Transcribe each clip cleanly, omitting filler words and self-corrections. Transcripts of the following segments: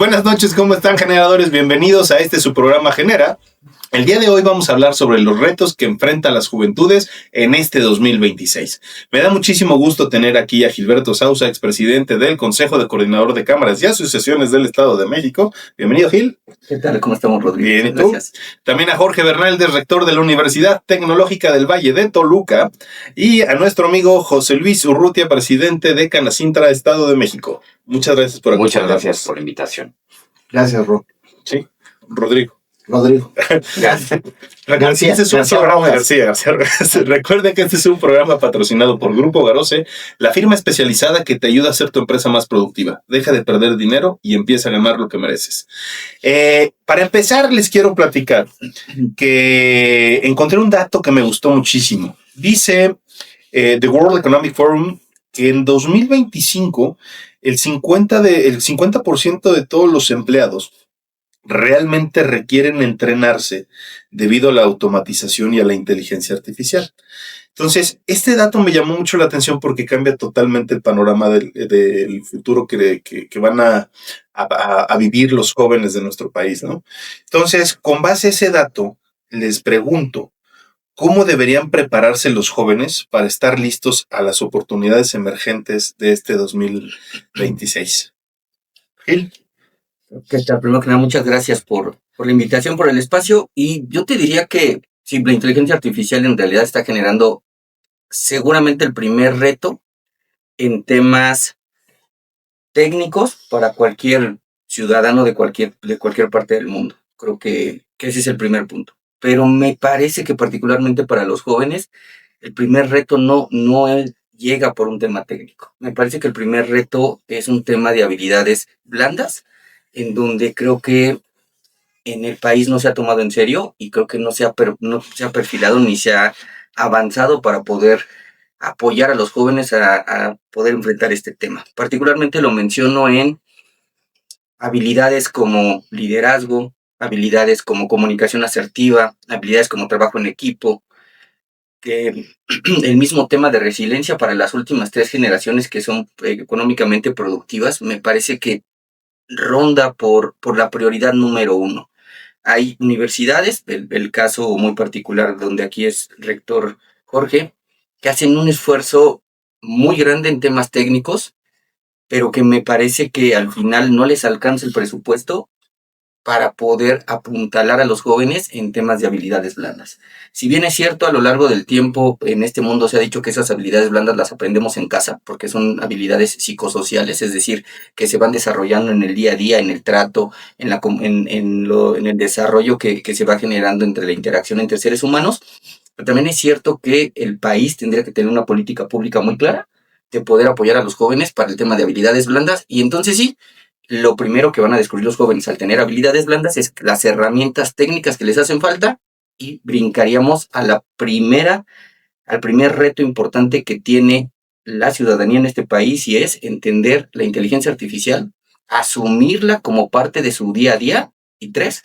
Buenas noches, ¿cómo están, generadores? Bienvenidos a su programa Genera. El día de hoy vamos a hablar sobre los retos que enfrentan las juventudes en este 2026. Me da muchísimo gusto tener aquí a Gilberto Sousa, expresidente del Consejo de Coordinador de Cámaras y Asociaciones del Estado de México. Bienvenido, Gil. ¿Qué tal? ¿Cómo estamos, Rodrigo? Bien, ¿y tú? Gracias. También a Jorge Bernaldez, rector de la Universidad Tecnológica del Valle de Toluca, y a nuestro amigo José Luis Urrutia, presidente de Canacintra, Estado de México. Muchas gracias por acompañarnos. Muchas gracias por la invitación. Gracias, Ro. Sí, Rodrigo. Gracias. Recuerden que este es un programa patrocinado por Grupo Garose, la firma especializada que te ayuda a hacer tu empresa más productiva. Deja de perder dinero y empieza a ganar lo que mereces. Para empezar, les quiero platicar que encontré un dato que me gustó muchísimo. Dice The World Economic Forum que en 2025 el 50% de todos los empleados realmente requieren entrenarse debido a la automatización y a la inteligencia artificial. Entonces, este dato me llamó mucho la atención porque cambia totalmente el panorama del futuro que van a vivir los jóvenes de nuestro país, ¿no? Entonces, con base a ese dato, les pregunto, ¿cómo deberían prepararse los jóvenes para estar listos a las oportunidades emergentes de este 2026? Gil. ¿Qué tal? Primero que nada, muchas gracias por la invitación, por el espacio. Y yo te diría que sí, la inteligencia artificial en realidad está generando seguramente el primer reto en temas técnicos para cualquier ciudadano de cualquier parte del mundo. Creo que ese es el primer punto. Pero me parece que particularmente para los jóvenes, el primer reto no llega por un tema técnico. Me parece que el primer reto es un tema de habilidades blandas, en donde creo que en el país no se ha tomado en serio y creo que no se ha perfilado ni se ha avanzado para poder apoyar a los jóvenes a poder enfrentar este tema. Particularmente lo menciono en habilidades como liderazgo, habilidades como comunicación asertiva, habilidades como trabajo en equipo, que el mismo tema de resiliencia para las últimas 3 generaciones que son económicamente productivas, me parece que ronda por la prioridad número 1. Hay universidades, el caso muy particular donde aquí es rector Jorge, que hacen un esfuerzo muy grande en temas técnicos, pero que me parece que al final no les alcanza el presupuesto para poder apuntalar a los jóvenes en temas de habilidades blandas. Si bien es cierto, a lo largo del tiempo en este mundo se ha dicho que esas habilidades blandas las aprendemos en casa, porque son habilidades psicosociales, es decir, que se van desarrollando en el día a día, en el trato, en el desarrollo que se va generando entre la interacción entre seres humanos. Pero también es cierto que el país tendría que tener una política pública muy clara de poder apoyar a los jóvenes para el tema de habilidades blandas, y entonces sí, lo primero que van a descubrir los jóvenes al tener habilidades blandas es las herramientas técnicas que les hacen falta, y brincaríamos al primer reto importante que tiene la ciudadanía en este país, y es entender la inteligencia artificial, asumirla como parte de su día a día, y 3,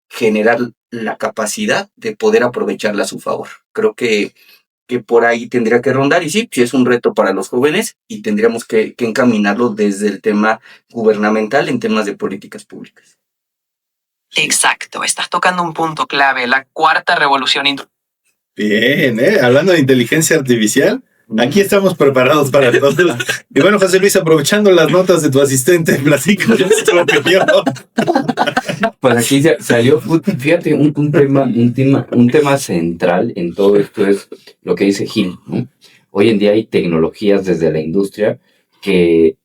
generar la capacidad de poder aprovecharla a su favor. Creo que por ahí tendría que rondar, y sí es un reto para los jóvenes y tendríamos que encaminarlo desde el tema gubernamental en temas de políticas públicas. Exacto, estás tocando un punto clave, la cuarta revolución industrial. Bien, hablando de inteligencia artificial, aquí estamos preparados para todo. Y bueno, José Luis, aprovechando las notas de tu asistente, platícanos tu opinión. Pues aquí salió, fíjate, un tema central en todo esto es lo que dice Gil, ¿no? Hoy en día hay tecnologías desde la industria que,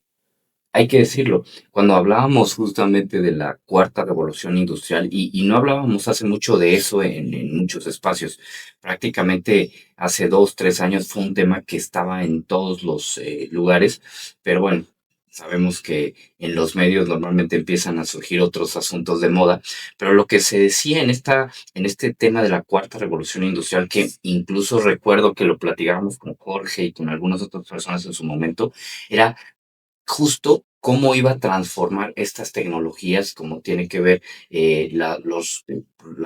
hay que decirlo, cuando hablábamos justamente de la cuarta revolución industrial, y no hablábamos hace mucho de eso en muchos espacios, prácticamente hace 2-3 años fue un tema que estaba en todos los lugares, pero bueno, sabemos que en los medios normalmente empiezan a surgir otros asuntos de moda, pero lo que se decía en este tema de la cuarta revolución industrial, que incluso recuerdo que lo platicábamos con Jorge y con algunas otras personas en su momento, era justo cómo iba a transformar estas tecnologías, como tiene que ver la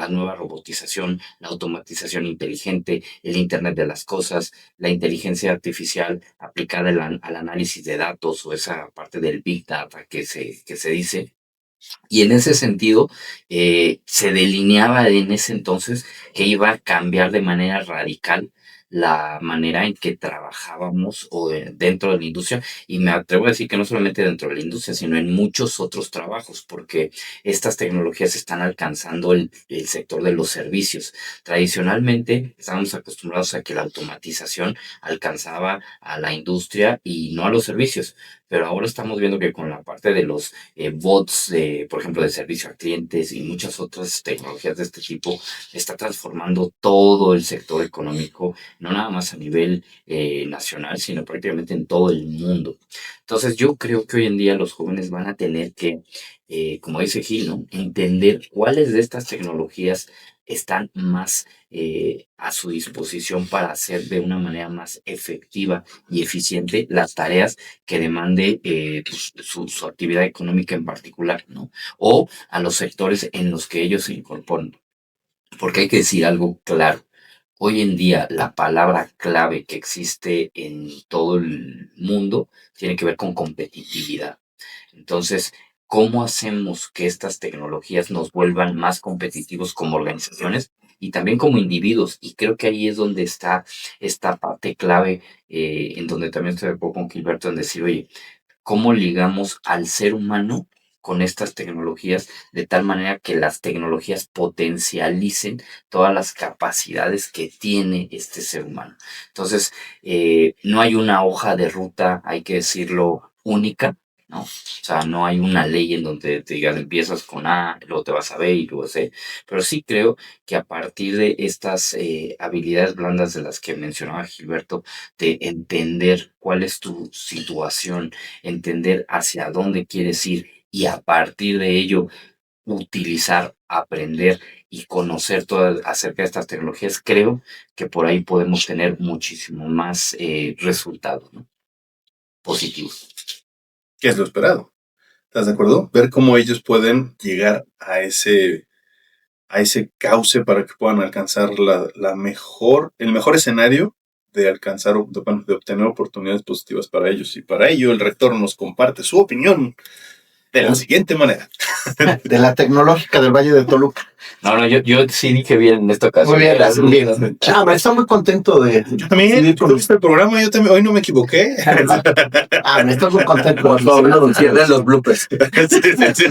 nueva robotización, la automatización inteligente, el Internet de las cosas, la inteligencia artificial aplicada al análisis de datos, o esa parte del Big Data que se dice. Y en ese sentido, se delineaba en ese entonces que iba a cambiar de manera radical la manera en que trabajábamos dentro de la industria, y me atrevo a decir que no solamente dentro de la industria, sino en muchos otros trabajos, porque estas tecnologías están alcanzando el sector de los servicios. Tradicionalmente estábamos acostumbrados a que la automatización alcanzaba a la industria y no a los servicios, pero ahora estamos viendo que con la parte de los bots, por ejemplo, de servicio a clientes y muchas otras tecnologías de este tipo, está transformando todo el sector económico, no nada más a nivel nacional, sino prácticamente en todo el mundo. Entonces yo creo que hoy en día los jóvenes van a tener que, como dice Gil, ¿no?, entender cuáles de estas tecnologías están más a su disposición para hacer de una manera más efectiva y eficiente las tareas que demande pues, su actividad económica en particular, ¿no? O a los sectores en los que ellos se incorporan. Porque hay que decir algo claro. Hoy en día la palabra clave que existe en todo el mundo tiene que ver con competitividad. Entonces, ¿cómo hacemos que estas tecnologías nos vuelvan más competitivos como organizaciones y también como individuos? Y creo que ahí es donde está esta parte clave, en donde también estoy de acuerdo con Gilberto en decir, oye, ¿cómo ligamos al ser humano con estas tecnologías de tal manera que las tecnologías potencialicen todas las capacidades que tiene este ser humano? Entonces, no hay una hoja de ruta, hay que decirlo, única, ¿no? O sea, no hay una ley en donde te digan empiezas con A, luego te vas a B y luego a C, pero sí creo que a partir de estas habilidades blandas de las que mencionaba Gilberto, de entender cuál es tu situación, entender hacia dónde quieres ir y a partir de ello utilizar, aprender y conocer todo acerca de estas tecnologías, creo que por ahí podemos tener muchísimo más resultados, ¿no?, positivos. ¿Qué es lo esperado? ¿Estás de acuerdo? Ver cómo ellos pueden llegar a ese cauce para que puedan alcanzar el mejor escenario de alcanzar, de obtener oportunidades positivas para ellos. Y para ello el rector nos comparte su opinión de la siguiente manera. De la tecnológica del Valle de Toluca. No, yo sí dije bien en esta ocasión. Muy bien. Me está muy contento de... Yo también, ¿tuviste el programa? Yo también, hoy no me equivoqué. Me estoy muy contento. Por favor, cierren los bloopers. Sí.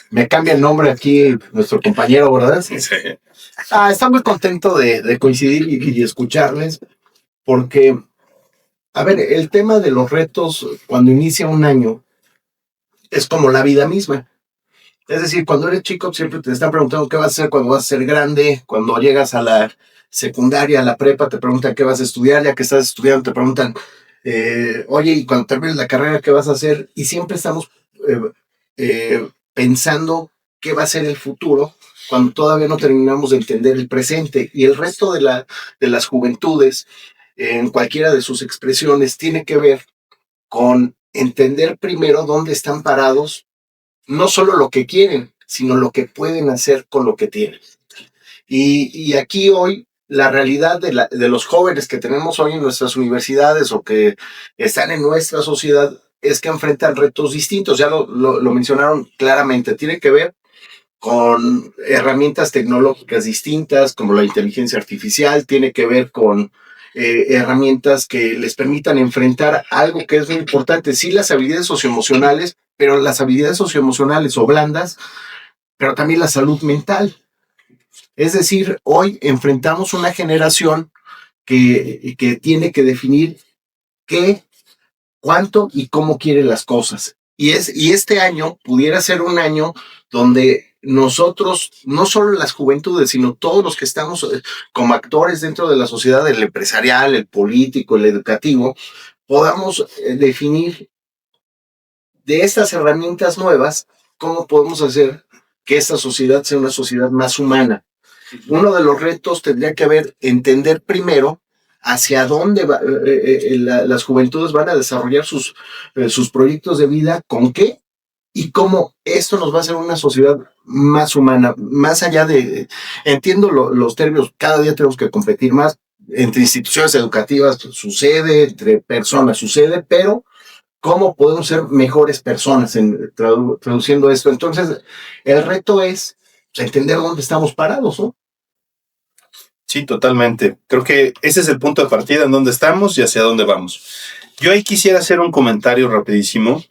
Me cambia el nombre aquí nuestro compañero, ¿verdad? Sí. Está muy contento de coincidir y escucharles, porque, a ver, el tema de los retos cuando inicia un año es como la vida misma. Es decir, cuando eres chico siempre te están preguntando qué vas a hacer cuando vas a ser grande. Cuando llegas a la secundaria, a la prepa, te preguntan qué vas a estudiar. Ya que estás estudiando, te preguntan, oye, y cuando termines la carrera, ¿qué vas a hacer? Y siempre estamos pensando qué va a ser el futuro cuando todavía no terminamos de entender el presente. Y el resto de las juventudes, en cualquiera de sus expresiones, tiene que ver con entender primero dónde están parados, no solo lo que quieren, sino lo que pueden hacer con lo que tienen. Y aquí hoy, la realidad de los jóvenes que tenemos hoy en nuestras universidades o que están en nuestra sociedad es que enfrentan retos distintos. Ya lo mencionaron claramente. Tiene que ver con herramientas tecnológicas distintas, como la inteligencia artificial. Tiene que ver con herramientas que les permitan enfrentar algo que es muy importante. Sí, las habilidades socioemocionales, pero las habilidades socioemocionales o blandas, pero también la salud mental. Es decir, hoy enfrentamos una generación que tiene que definir qué, cuánto y cómo quiere las cosas. Y este año pudiera ser un año donde nosotros, no solo las juventudes, sino todos los que estamos como actores dentro de la sociedad, el empresarial, el político, el educativo, podamos definir de estas herramientas nuevas cómo podemos hacer que esta sociedad sea una sociedad más humana. Uno de los retos tendría que haber entender primero hacia dónde las juventudes van a desarrollar sus proyectos de vida, con qué y cómo esto nos va a hacer una sociedad más humana, más allá de, entiendo los términos, cada día tenemos que competir más, entre instituciones educativas sucede, entre personas sucede, pero cómo podemos ser mejores personas traduciendo esto. Entonces, el reto es entender dónde estamos parados, ¿no? Sí, totalmente. Creo que ese es el punto de partida en dónde estamos y hacia dónde vamos. Yo ahí quisiera hacer un comentario rapidísimo.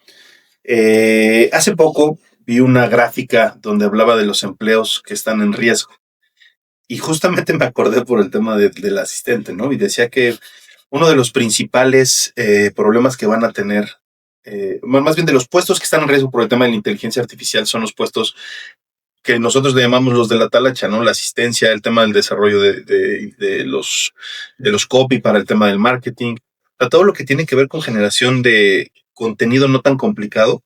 Hace poco vi una gráfica donde hablaba de los empleos que están en riesgo. Y justamente me acordé por el tema del asistente, ¿no? Y decía que uno de los principales problemas que van a tener, más bien de los puestos que están en riesgo por el tema de la inteligencia artificial, son los puestos que nosotros le llamamos los de la talacha, ¿no? La asistencia, el tema del desarrollo de los copy para el tema del marketing, o sea, todo lo que tiene que ver con generación de contenido no tan complicado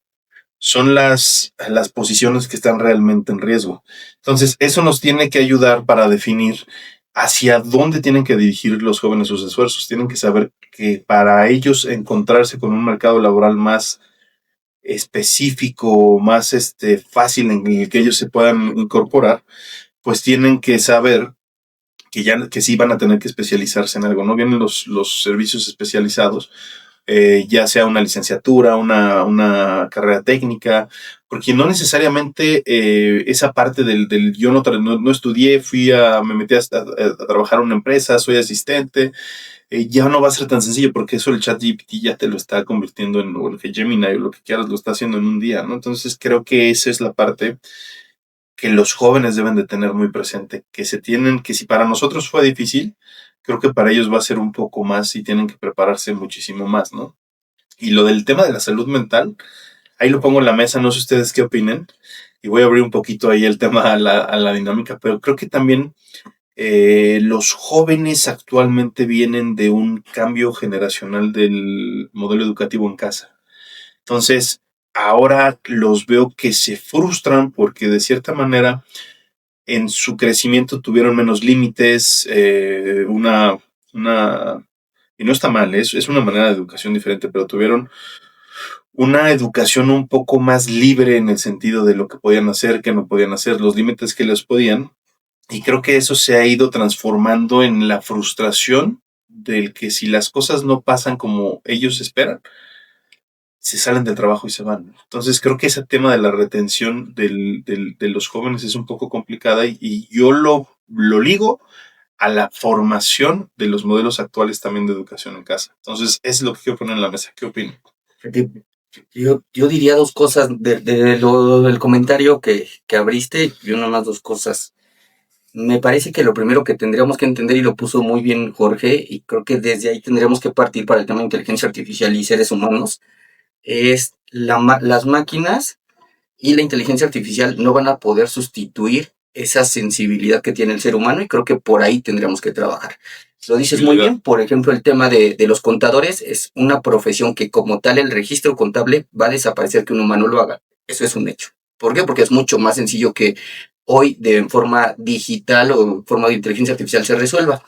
son las posiciones que están realmente en riesgo. Entonces, eso nos tiene que ayudar para definir hacia dónde tienen que dirigir los jóvenes sus esfuerzos. Tienen que saber que para ellos encontrarse con un mercado laboral más específico, más fácil en el que ellos se puedan incorporar, pues tienen que saber que sí van a tener que especializarse en algo, ¿no? Vienen los servicios especializados, ya sea una licenciatura, una carrera técnica, porque no necesariamente esa parte del yo no estudié, me metí a trabajar en una empresa, soy asistente, ya no va a ser tan sencillo porque eso el ChatGPT ya te lo está convirtiendo o el Gemini o lo que quieras lo está haciendo en un día, ¿no? Entonces creo que esa es la parte que los jóvenes deben de tener muy presente, que si para nosotros fue difícil, creo que para ellos va a ser un poco más y tienen que prepararse muchísimo más, ¿no? Y lo del tema de la salud mental, ahí lo pongo en la mesa, no sé ustedes qué opinen, y voy a abrir un poquito ahí el tema a la dinámica, pero creo que también los jóvenes actualmente vienen de un cambio generacional del modelo educativo en casa. Entonces, ahora los veo que se frustran porque de cierta manera en su crecimiento tuvieron menos límites, y no está mal, es una manera de educación diferente, pero tuvieron una educación un poco más libre en el sentido de lo que podían hacer, que no podían hacer, los límites que les podían. Y creo que eso se ha ido transformando en la frustración del que si las cosas no pasan como ellos esperan, se salen del trabajo y se van. Entonces creo que ese tema de la retención de los jóvenes es un poco complicada y yo lo ligo a la formación de los modelos actuales también de educación en casa. Entonces es lo que quiero poner en la mesa. ¿Qué opinan? Yo diría dos cosas del comentario que abriste, yo nomás dos cosas. Me parece que lo primero que tendríamos que entender, y lo puso muy bien Jorge, y creo que desde ahí tendríamos que partir para el tema de inteligencia artificial y seres humanos, es las máquinas y la inteligencia artificial no van a poder sustituir esa sensibilidad que tiene el ser humano, y creo que por ahí tendríamos que trabajar. Lo dices muy bien, por ejemplo, el tema de los contadores es una profesión que como tal el registro contable va a desaparecer que un humano lo haga. Eso es un hecho. ¿Por qué? Porque es mucho más sencillo que hoy de forma digital o en forma de inteligencia artificial se resuelva.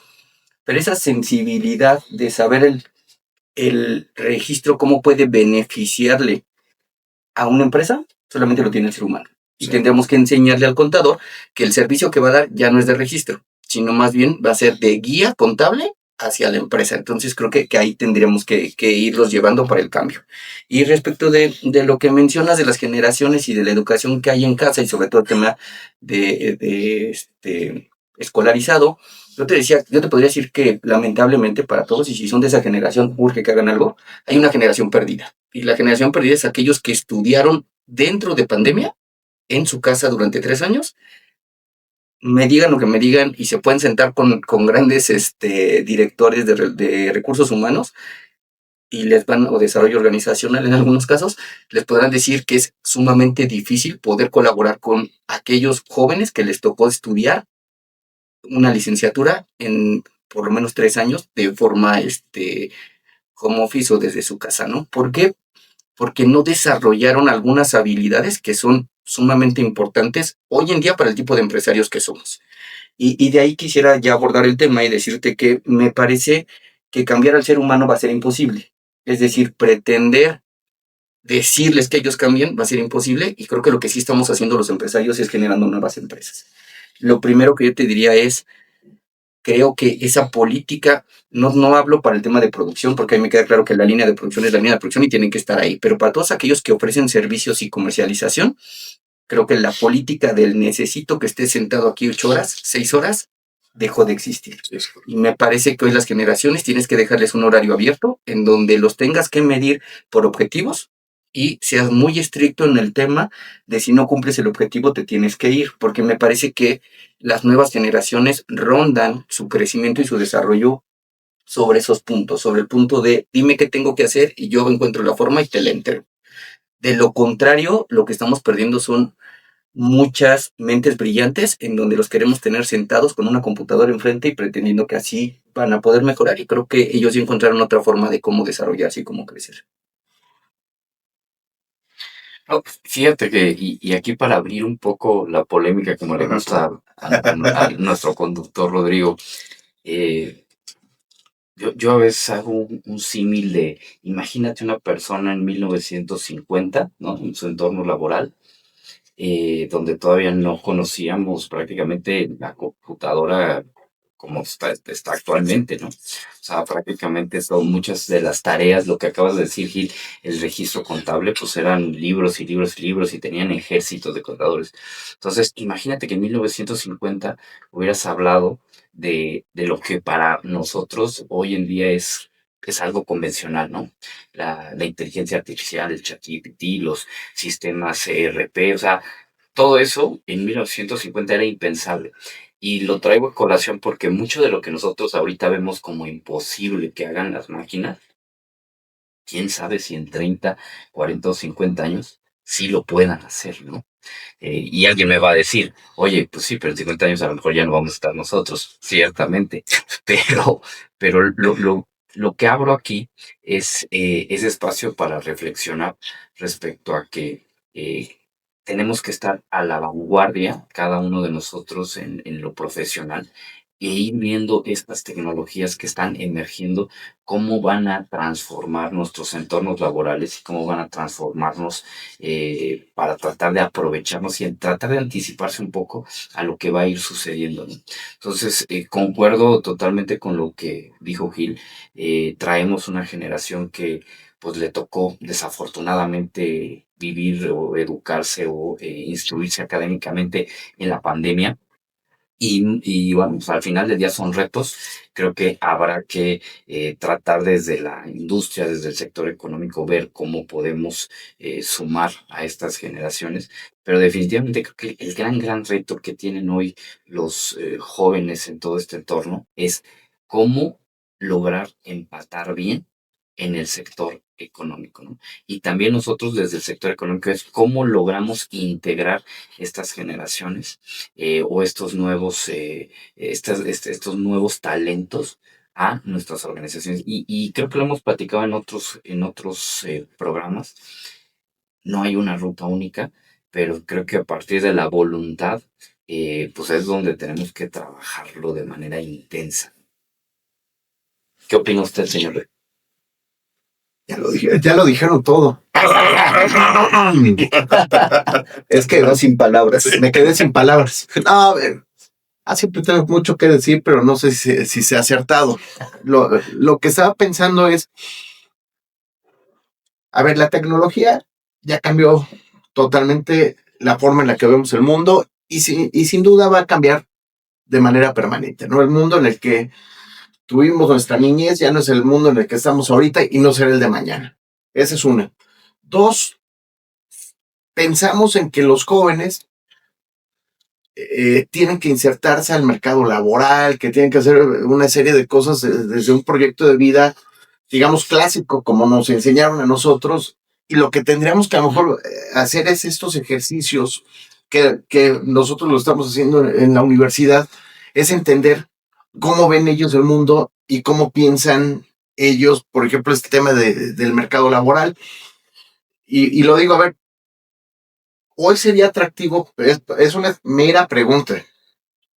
Pero esa sensibilidad de saber el registro, cómo puede beneficiarle a una empresa, solamente lo tiene el ser humano. Y tendremos que enseñarle al contador que el servicio que va a dar ya no es de registro, sino más bien va a ser de guía contable hacia la empresa. Entonces creo que ahí tendríamos que irlos llevando para el cambio. Y respecto de lo que mencionas de las generaciones y de la educación que hay en casa y sobre todo el tema de escolarizado, yo te podría decir que lamentablemente para todos, y si son de esa generación, urge que hagan algo, hay una generación perdida. Y la generación perdida es aquellos que estudiaron dentro de pandemia, en su casa durante 3 años, me digan lo que me digan y se pueden sentar con grandes directores de recursos humanos y o desarrollo organizacional en algunos casos, les podrán decir que es sumamente difícil poder colaborar con aquellos jóvenes que les tocó estudiar una licenciatura en por lo menos 3 años de forma home office o desde su casa, ¿no? ¿Por qué? Porque no desarrollaron algunas habilidades que son sumamente importantes hoy en día para el tipo de empresarios que somos. Y de ahí quisiera ya abordar el tema y decirte que me parece que cambiar al ser humano va a ser imposible. Es decir, pretender decirles que ellos cambien va a ser imposible, y creo que lo que sí estamos haciendo los empresarios es generando nuevas empresas. Lo primero que yo te diría es, creo que esa política, no hablo para el tema de producción, porque a mí me queda claro que la línea de producción es la línea de producción y tienen que estar ahí, pero para todos aquellos que ofrecen servicios y comercialización, creo que la política del necesito que esté sentado aquí 8 horas, 6 horas, dejó de existir. Y me parece que hoy las generaciones tienes que dejarles un horario abierto en donde los tengas que medir por objetivos y seas muy estricto en el tema de si no cumples el objetivo te tienes que ir, porque me parece que las nuevas generaciones rondan su crecimiento y su desarrollo sobre esos puntos, sobre el punto de dime qué tengo que hacer y yo encuentro la forma y te la entrego. De lo contrario, lo que estamos perdiendo son muchas mentes brillantes en donde los queremos tener sentados con una computadora enfrente y pretendiendo que así van a poder mejorar. Y creo que ellos ya encontraron otra forma de cómo desarrollarse y cómo crecer. No, fíjate que, y aquí para abrir un poco la polémica como le gusta a nuestro conductor Rodrigo, eh, yo a veces hago un símil de, imagínate una persona en 1950, ¿no? En su entorno laboral, donde todavía no conocíamos prácticamente la computadora como está actualmente, ¿no? O sea, prácticamente son muchas de las tareas, lo que acabas de decir, Gil, el registro contable, pues eran libros y libros y libros y tenían ejércitos de contadores. Entonces, imagínate que en 1950 hubieras hablado de lo que para nosotros hoy en día es algo convencional, ¿no? La inteligencia artificial, el ChatGPT, los sistemas ERP, o sea, todo eso en 1950 era impensable. Y lo traigo a colación porque mucho de lo que nosotros ahorita vemos como imposible que hagan las máquinas, quién sabe si en 30, 40 o 50 años sí lo puedan hacer, ¿no? Y alguien me va a decir, oye, pues sí, pero en 50 años a lo mejor ya no vamos a estar nosotros, ciertamente. Pero, pero lo que abro aquí es ese espacio para reflexionar respecto a que tenemos que estar a la vanguardia, cada uno de nosotros en lo profesional, e ir viendo estas tecnologías que están emergiendo, cómo van a transformar nuestros entornos laborales y cómo van a transformarnos para tratar de aprovecharnos y tratar de anticiparse un poco a lo que va a ir sucediendo, ¿no? Entonces, concuerdo totalmente con lo que dijo Gil. Traemos una generación que pues le tocó desafortunadamente vivir o educarse o instruirse académicamente en la pandemia. Y bueno, pues al final del día son retos. Creo que habrá que tratar desde la industria, desde el sector económico, ver cómo podemos sumar a estas generaciones. Pero definitivamente creo que el gran reto que tienen hoy los jóvenes en todo este entorno es cómo lograr empatar bien en el sector económico, ¿no? Y también nosotros desde el sector económico es cómo logramos integrar estas generaciones o estos nuevos talentos a nuestras organizaciones. Y creo que lo hemos platicado en otros programas. No hay una ruta única, pero creo que a partir de la voluntad, pues es donde tenemos que trabajarlo de manera intensa. ¿Qué opina usted, señor? Ya lo dijeron todo. Es que no, sin palabras. Me quedé sin palabras. No, a ver, siempre tengo mucho que decir, pero no sé si se ha acertado. Lo que estaba pensando es, a ver, la tecnología ya cambió totalmente la forma en la que vemos el mundo y sin duda va a cambiar de manera permanente, ¿no? El mundo en el que tuvimos nuestra niñez ya no es el mundo en el que estamos ahorita y no será el de mañana. Esa es una. Dos, pensamos en que los jóvenes tienen que insertarse al mercado laboral, que tienen que hacer una serie de cosas desde un proyecto de vida, digamos, clásico, como nos enseñaron a nosotros, y lo que tendríamos que a lo mejor hacer es estos ejercicios que nosotros lo estamos haciendo en la universidad, es entender cómo ven ellos el mundo y cómo piensan ellos, por ejemplo, este tema del mercado laboral. Y lo digo, a ver, hoy sería atractivo, es una mera pregunta,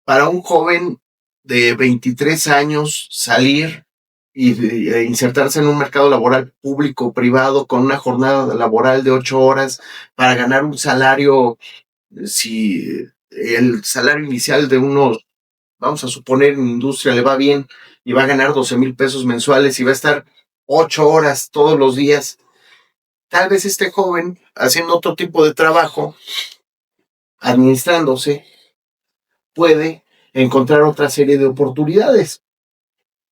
para un joven de 23 años salir e insertarse en un mercado laboral público, privado, con una jornada laboral de 8 horas para ganar un salario, si el salario inicial de unos vamos a suponer en industria le va bien y va a ganar 12,000 pesos mensuales y va a estar 8 horas todos los días. Tal vez este joven haciendo otro tipo de trabajo, administrándose, puede encontrar otra serie de oportunidades,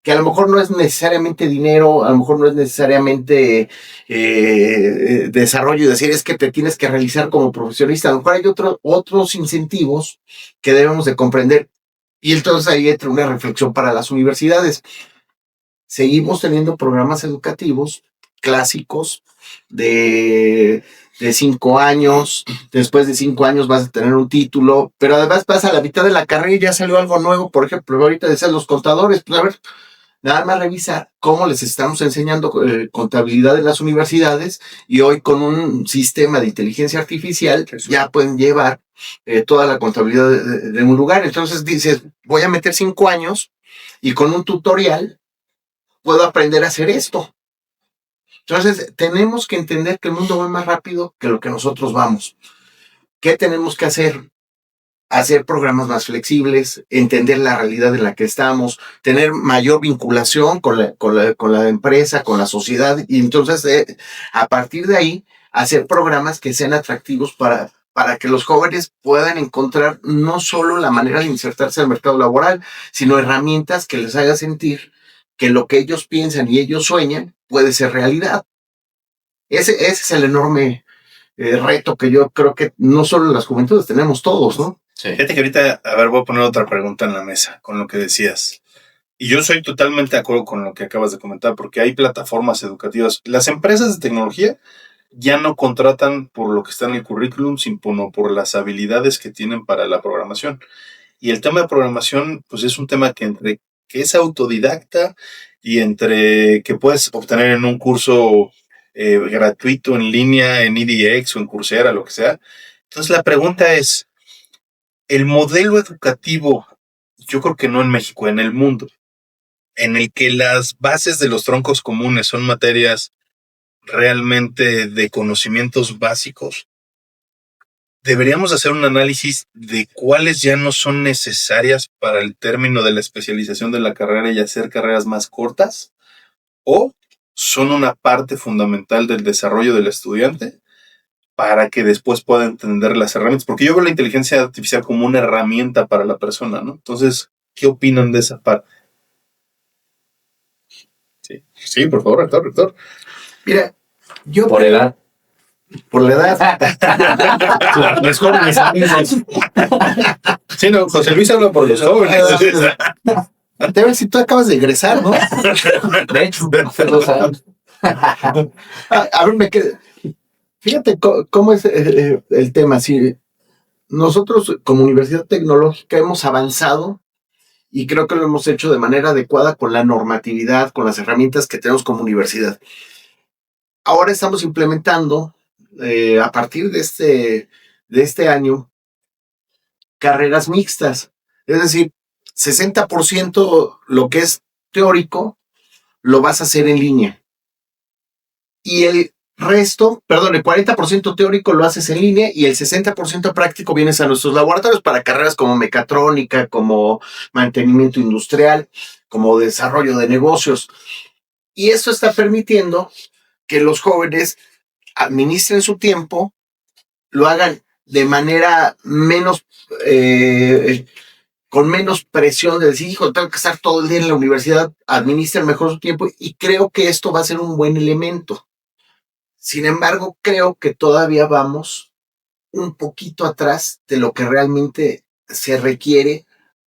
que a lo mejor no es necesariamente dinero, a lo mejor no es necesariamente desarrollo y decir es que te tienes que realizar como profesionista. A lo mejor hay otros incentivos que debemos de comprender. Y entonces ahí entra una reflexión para las universidades. Seguimos teniendo programas educativos clásicos de 5 años, después de 5 años vas a tener un título, pero además vas a la mitad de la carrera y ya salió algo nuevo. Por ejemplo, ahorita decían los contadores, pues a ver, nada más revisa cómo les estamos enseñando contabilidad en las universidades, y hoy con un sistema de inteligencia artificial ya pueden llevar toda la contabilidad de un lugar. Entonces dices, voy a meter 5 años y con un tutorial puedo aprender a hacer esto. Entonces tenemos que entender que el mundo va más rápido que lo que nosotros vamos. ¿Qué tenemos que hacer? Hacer programas más flexibles, entender la realidad en la que estamos, tener mayor vinculación con la empresa, con la sociedad, y entonces a partir de ahí hacer programas que sean atractivos para que los jóvenes puedan encontrar no solo la manera de insertarse al mercado laboral, sino herramientas que les hagan sentir que lo que ellos piensan y ellos sueñan puede ser realidad. Ese es el enorme reto que yo creo que no solo las juventudes tenemos todos, ¿no? Sí. Fíjate que ahorita, a ver, voy a poner otra pregunta en la mesa con lo que decías. Y yo soy totalmente de acuerdo con lo que acabas de comentar, porque hay plataformas educativas. Las empresas de tecnología ya no contratan por lo que está en el currículum, sino por las habilidades que tienen para la programación. Y el tema de programación, pues es un tema que entre que es autodidacta y entre que puedes obtener en un curso gratuito en línea, en edX o en Coursera, lo que sea. Entonces la pregunta es, el modelo educativo, yo creo que no en México, en el mundo, en el que las bases de los troncos comunes son materias realmente de conocimientos básicos, deberíamos hacer un análisis de cuáles ya no son necesarias para el término de la especialización de la carrera y hacer carreras más cortas, o son una parte fundamental del desarrollo del estudiante para que después pueda entender las herramientas, porque yo veo la inteligencia artificial como una herramienta para la persona, ¿no? Entonces, ¿qué opinan de esa parte? Sí, por favor, rector. Mira, yo... Por edad. Por la edad. Los jóvenes amigos. Sí, no, José Luis habla por los jóvenes. A ver si tú acabas de egresar, ¿no? De hecho, hace 2 años. A ver, me quedé... Fíjate cómo es el tema. Si nosotros como Universidad Tecnológica hemos avanzado y creo que lo hemos hecho de manera adecuada con la normatividad, con las herramientas que tenemos como universidad. Ahora estamos implementando, a partir de este año, carreras mixtas. Es decir, 60% lo que es teórico lo vas a hacer en línea. Y el 40% teórico lo haces en línea y el 60% práctico vienes a nuestros laboratorios para carreras como mecatrónica, como mantenimiento industrial, como desarrollo de negocios. Y esto está permitiendo que los jóvenes administren su tiempo, lo hagan de manera menos, con menos presión de decir, hijo, tengo que estar todo el día en la universidad, administren mejor su tiempo, y creo que esto va a ser un buen elemento. Sin embargo, creo que todavía vamos un poquito atrás de lo que realmente se requiere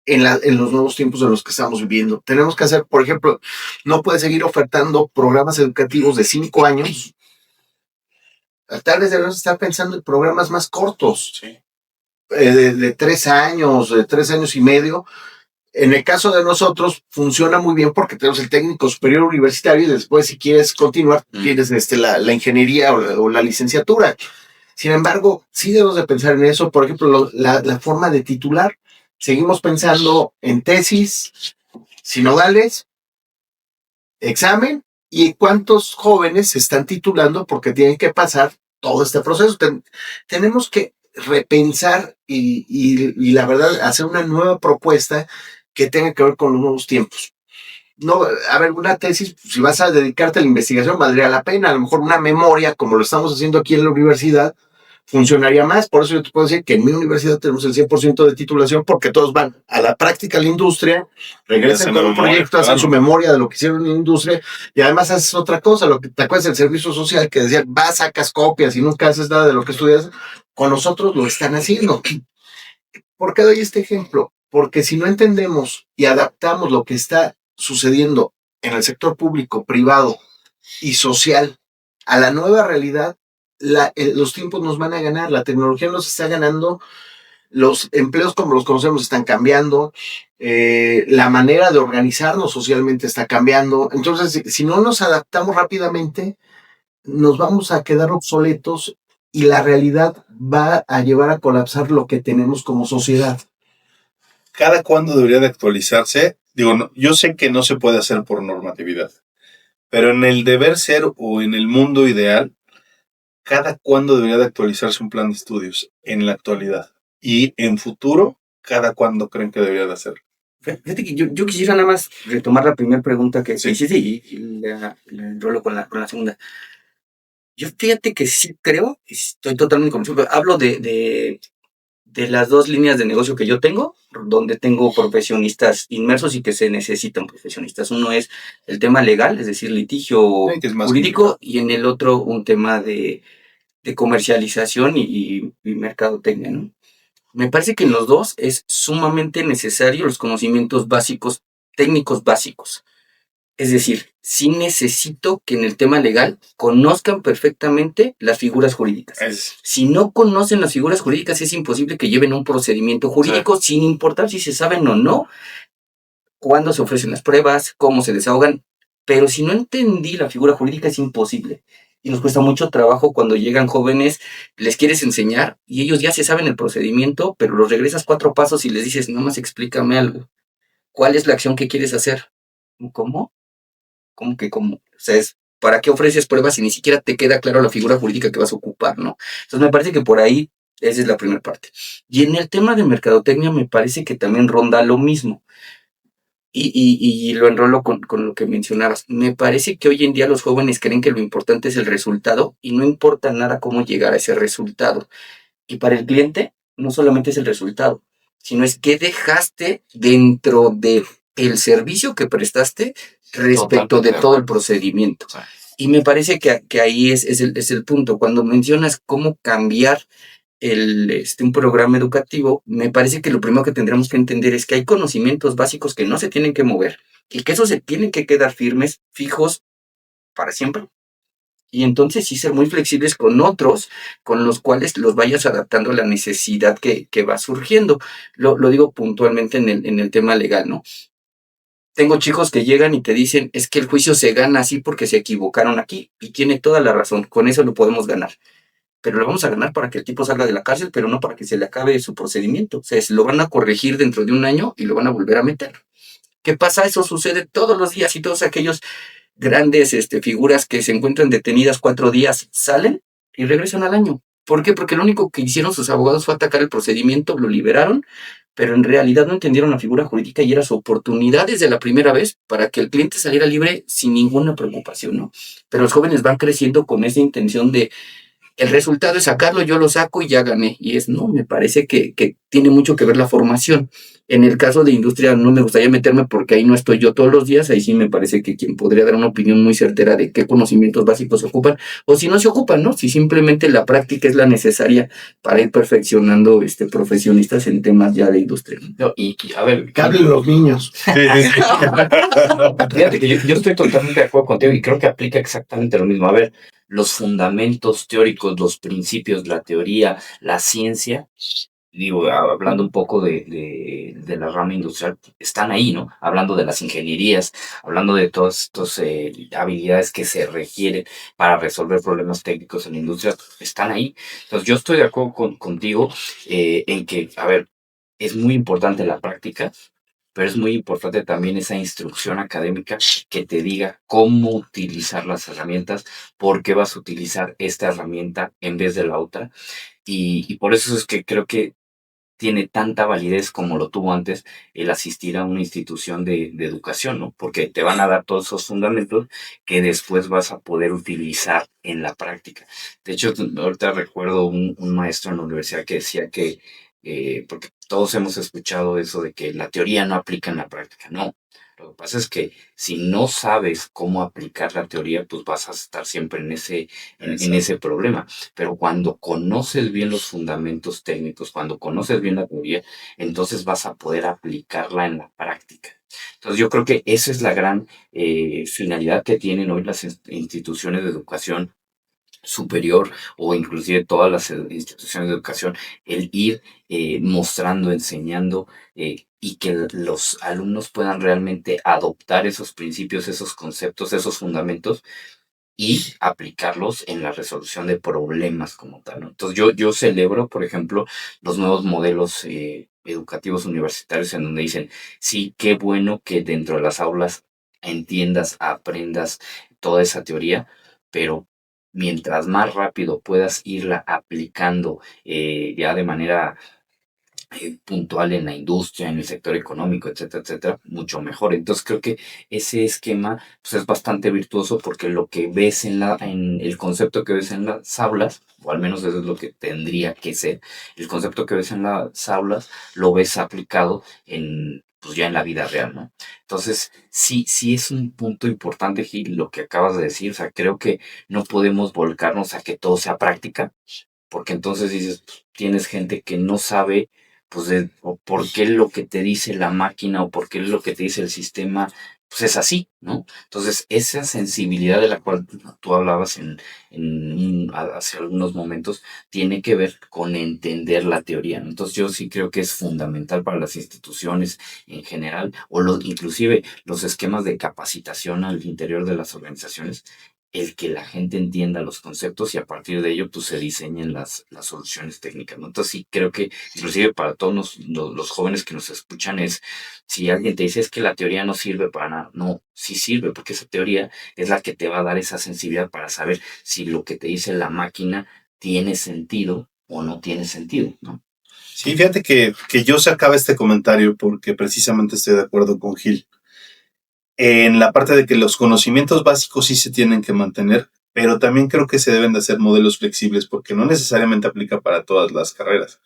en los nuevos tiempos en los que estamos viviendo. Tenemos que hacer, por ejemplo, no puede seguir ofertando programas educativos de 5 años. Tal vez debemos estar pensando en programas más cortos, sí. de 3 años, de 3 años y medio. En el caso de nosotros funciona muy bien porque tenemos el técnico superior universitario y después, si quieres continuar, tienes la ingeniería o la licenciatura. Sin embargo, sí debemos de pensar en eso. Por ejemplo, la forma de titular. Seguimos pensando en tesis, sinodales, examen, y cuántos jóvenes se están titulando porque tienen que pasar todo este proceso. Tenemos que repensar y la verdad hacer una nueva propuesta que tenga que ver con los nuevos tiempos. No, a ver, una tesis, si vas a dedicarte a la investigación, valdría la pena. A lo mejor una memoria, como lo estamos haciendo aquí en la universidad, funcionaría más. Por eso yo te puedo decir que en mi universidad tenemos el 100% de titulación, porque todos van a la práctica, a la industria, regresan con un proyecto, hacen su memoria de lo que hicieron en la industria, y además haces otra cosa, lo que te acuerdas del servicio social, que decía, vas, sacas copias y nunca haces nada de lo que estudias. Con nosotros lo están haciendo. ¿Por qué doy este ejemplo? Porque si no entendemos y adaptamos lo que está sucediendo en el sector público, privado y social a la nueva realidad, los tiempos nos van a ganar, la tecnología nos está ganando, los empleos como los conocemos están cambiando, la manera de organizarnos socialmente está cambiando. Entonces, si no nos adaptamos rápidamente, nos vamos a quedar obsoletos y la realidad va a llevar a colapsar lo que tenemos como sociedad. ¿Cada cuándo debería de actualizarse? Digo, no, yo sé que no se puede hacer por normatividad, pero en el deber ser o en el mundo ideal, ¿cada cuándo debería de actualizarse un plan de estudios en la actualidad? Y en futuro, ¿cada cuándo creen que debería de hacerlo? Fíjate que yo quisiera nada más retomar la primera pregunta que Sí. hiciste y la enrolo con la segunda. Yo fíjate que sí creo, estoy totalmente convencido, pero hablo de las dos líneas de negocio que yo tengo, donde tengo profesionistas inmersos y que se necesitan profesionistas. Uno es el tema legal, es decir, litigio Sí, que es más jurídico, y en el otro un tema de comercialización y mercadotecnia, ¿no? Me parece que en los dos es sumamente necesario los conocimientos básicos, técnicos básicos. Es decir, sí necesito que en el tema legal conozcan perfectamente las figuras jurídicas. Si no conocen las figuras jurídicas, es imposible que lleven un procedimiento jurídico, sin importar si se saben o no, cuándo se ofrecen las pruebas, cómo se desahogan. Pero si no entendí la figura jurídica, es imposible. Y nos cuesta mucho trabajo cuando llegan jóvenes, les quieres enseñar y ellos ya se saben el procedimiento, pero los regresas 4 pasos y les dices, nada más explícame algo. ¿Cuál es la acción que quieres hacer? ¿Cómo? ¿Cómo que cómo? O sea, ¿para qué ofreces pruebas si ni siquiera te queda claro la figura jurídica que vas a ocupar, no? Entonces me parece que por ahí, esa es la primera parte. Y en el tema de mercadotecnia me parece que también ronda lo mismo. Y lo enrolo con lo que mencionabas. Me parece que hoy en día los jóvenes creen que lo importante es el resultado y no importa nada cómo llegar a ese resultado. Y para el cliente no solamente es el resultado, sino es qué dejaste dentro de el servicio que prestaste respecto de todo el procedimiento. Y me parece que ahí es el punto. Cuando mencionas cómo cambiar un programa educativo, me parece que lo primero que tendremos que entender es que hay conocimientos básicos que no se tienen que mover y que esos se tienen que quedar firmes, fijos para siempre. Y entonces sí ser muy flexibles con otros, con los cuales los vayas adaptando a la necesidad que va surgiendo. Lo digo puntualmente en el tema legal, ¿no? Tengo chicos que llegan y te dicen, es que el juicio se gana así porque se equivocaron aquí. Y tiene toda la razón, con eso lo podemos ganar. Pero lo vamos a ganar para que el tipo salga de la cárcel, pero no para que se le acabe su procedimiento. O sea, lo van a corregir dentro de un año y lo van a volver a meter. ¿Qué pasa? Eso sucede todos los días y todos aquellos grandes figuras que se encuentran detenidas 4 días salen y regresan al año. ¿Por qué? Porque lo único que hicieron sus abogados fue atacar el procedimiento, lo liberaron, pero en realidad no entendieron la figura jurídica y era su oportunidad desde la primera vez para que el cliente saliera libre sin ninguna preocupación, ¿no? Pero los jóvenes van creciendo con esa intención de el resultado es sacarlo, yo lo saco y ya gané. Y no, me parece que tiene mucho que ver la formación. En el caso de industria no me gustaría meterme porque ahí no estoy yo todos los días. Ahí sí me parece que quien podría dar una opinión muy certera de qué conocimientos básicos se ocupan o si no se ocupan, ¿no? Si simplemente la práctica es la necesaria para ir perfeccionando profesionistas en temas ya de industria. No, y a ver, Que hablen los niños. fíjate que yo estoy totalmente de acuerdo contigo y creo que aplica exactamente lo mismo. A ver, los fundamentos teóricos, los principios, la teoría, la ciencia, digo, hablando un poco de la rama industrial, están ahí, ¿no? Hablando de las ingenierías, hablando de todas estas habilidades que se requieren para resolver problemas técnicos en la industria, están ahí. Entonces, yo estoy de acuerdo contigo en que, a ver, es muy importante la práctica, pero es muy importante también esa instrucción académica que te diga cómo utilizar las herramientas, por qué vas a utilizar esta herramienta en vez de la otra. Y por eso es que creo que tiene tanta validez como lo tuvo antes el asistir a una institución de educación, ¿no? Porque te van a dar todos esos fundamentos que después vas a poder utilizar en la práctica. De hecho, ahorita recuerdo un maestro en la universidad que decía que, porque todos hemos escuchado eso de que la teoría no aplica en la práctica. No, lo que pasa es que si no sabes cómo aplicar la teoría, pues vas a estar siempre en ese problema. Pero cuando conoces bien los fundamentos técnicos, cuando conoces bien la teoría, entonces vas a poder aplicarla en la práctica. Entonces yo creo que esa es la gran finalidad que tienen hoy las instituciones de educación superior o inclusive todas las instituciones de educación, el ir mostrando, enseñando y que los alumnos puedan realmente adoptar esos principios, esos conceptos, esos fundamentos y aplicarlos en la resolución de problemas como tal, ¿no? Entonces yo celebro, por ejemplo, los nuevos modelos educativos universitarios en donde dicen, sí, qué bueno que dentro de las aulas entiendas, aprendas toda esa teoría, pero mientras más rápido puedas irla aplicando ya de manera puntual en la industria, en el sector económico, etcétera, etcétera, mucho mejor. Entonces creo que ese esquema pues, es bastante virtuoso porque lo que ves en el concepto que ves en las aulas, o al menos eso es lo que tendría que ser, el concepto que ves en las aulas lo ves aplicado pues ya en la vida real, ¿no? Entonces, sí es un punto importante, Gil, lo que acabas de decir. O sea, creo que no podemos volcarnos a que todo sea práctica, porque entonces dices, pues, tienes gente que no sabe, pues, o por qué lo que te dice la máquina o por qué lo que te dice el sistema, pues es así, ¿no? Entonces, esa sensibilidad de la cual tú hablabas hace algunos momentos, tiene que ver con entender la teoría, ¿no? Entonces, yo sí creo que es fundamental para las instituciones en general, o inclusive los esquemas de capacitación al interior de las organizaciones, el que la gente entienda los conceptos y a partir de ello pues se diseñen las soluciones técnicas, ¿no? Entonces sí creo que inclusive para todos los jóvenes que nos escuchan es, si alguien te dice es que la teoría no sirve para nada, no, sí sirve porque esa teoría es la que te va a dar esa sensibilidad para saber si lo que te dice la máquina tiene sentido o no tiene sentido, ¿no? Sí, fíjate que yo sacaba este comentario porque precisamente estoy de acuerdo con Gil en la parte de que los conocimientos básicos sí se tienen que mantener, pero también creo que se deben de hacer modelos flexibles porque no necesariamente aplica para todas las carreras.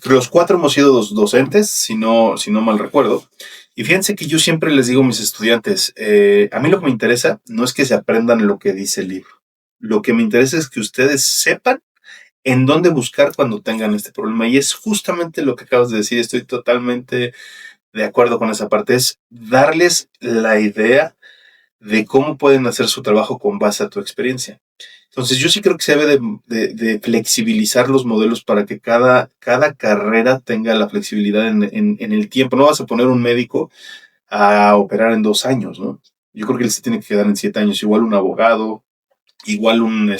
Los cuatro hemos sido docentes, si no mal recuerdo, y fíjense que yo siempre les digo a mis estudiantes, a mí lo que me interesa no es que se aprendan lo que dice el libro, lo que me interesa es que ustedes sepan en dónde buscar cuando tengan este problema, y es justamente lo que acabas de decir, estoy totalmente de acuerdo con esa parte, es darles la idea de cómo pueden hacer su trabajo con base a tu experiencia. Entonces yo sí creo que se debe de flexibilizar los modelos para que cada carrera tenga la flexibilidad en el tiempo. No vas a poner un médico a operar en 2 años, ¿no? Yo creo que él se tiene que quedar en 7 años, igual un abogado, igual un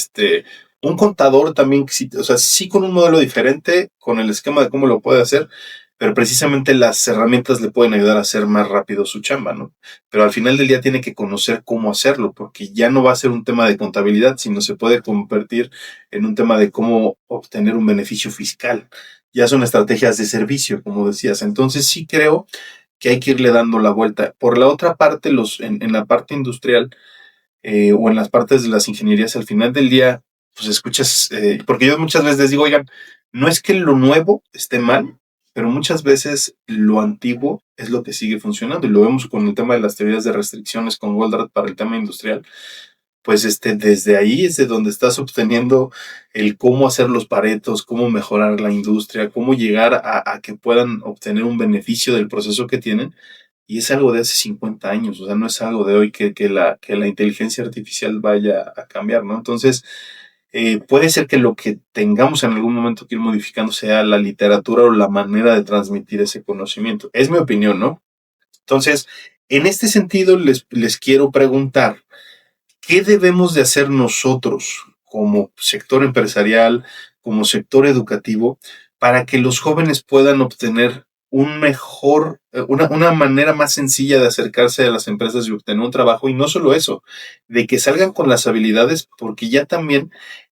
contador también, o sea, sí con un modelo diferente, con el esquema de cómo lo puede hacer, pero precisamente las herramientas le pueden ayudar a hacer más rápido su chamba, ¿no? Pero al final del día tiene que conocer cómo hacerlo, porque ya no va a ser un tema de contabilidad, sino se puede convertir en un tema de cómo obtener un beneficio fiscal. Ya son estrategias de servicio, como decías. Entonces sí creo que hay que irle dando la vuelta. Por la otra parte, en la parte industrial o en las partes de las ingenierías, al final del día, pues escuchas, porque yo muchas veces les digo, oigan, no es que lo nuevo esté mal, pero muchas veces lo antiguo es lo que sigue funcionando y lo vemos con el tema de las teorías de restricciones con Goldratt para el tema industrial. Pues desde ahí es de donde estás obteniendo el cómo hacer los paretos, cómo mejorar la industria, cómo llegar a que puedan obtener un beneficio del proceso que tienen. Y es algo de hace 50 años, o sea, no es algo de hoy que la inteligencia artificial vaya a cambiar, ¿no? Entonces, puede ser que lo que tengamos en algún momento que ir modificando sea la literatura o la manera de transmitir ese conocimiento. Es mi opinión, ¿no? Entonces, en este sentido, les quiero preguntar, ¿qué debemos de hacer nosotros como sector empresarial, como sector educativo, para que los jóvenes puedan obtener una manera más sencilla de acercarse a las empresas y obtener un trabajo? Y no solo eso, de que salgan con las habilidades, porque ya también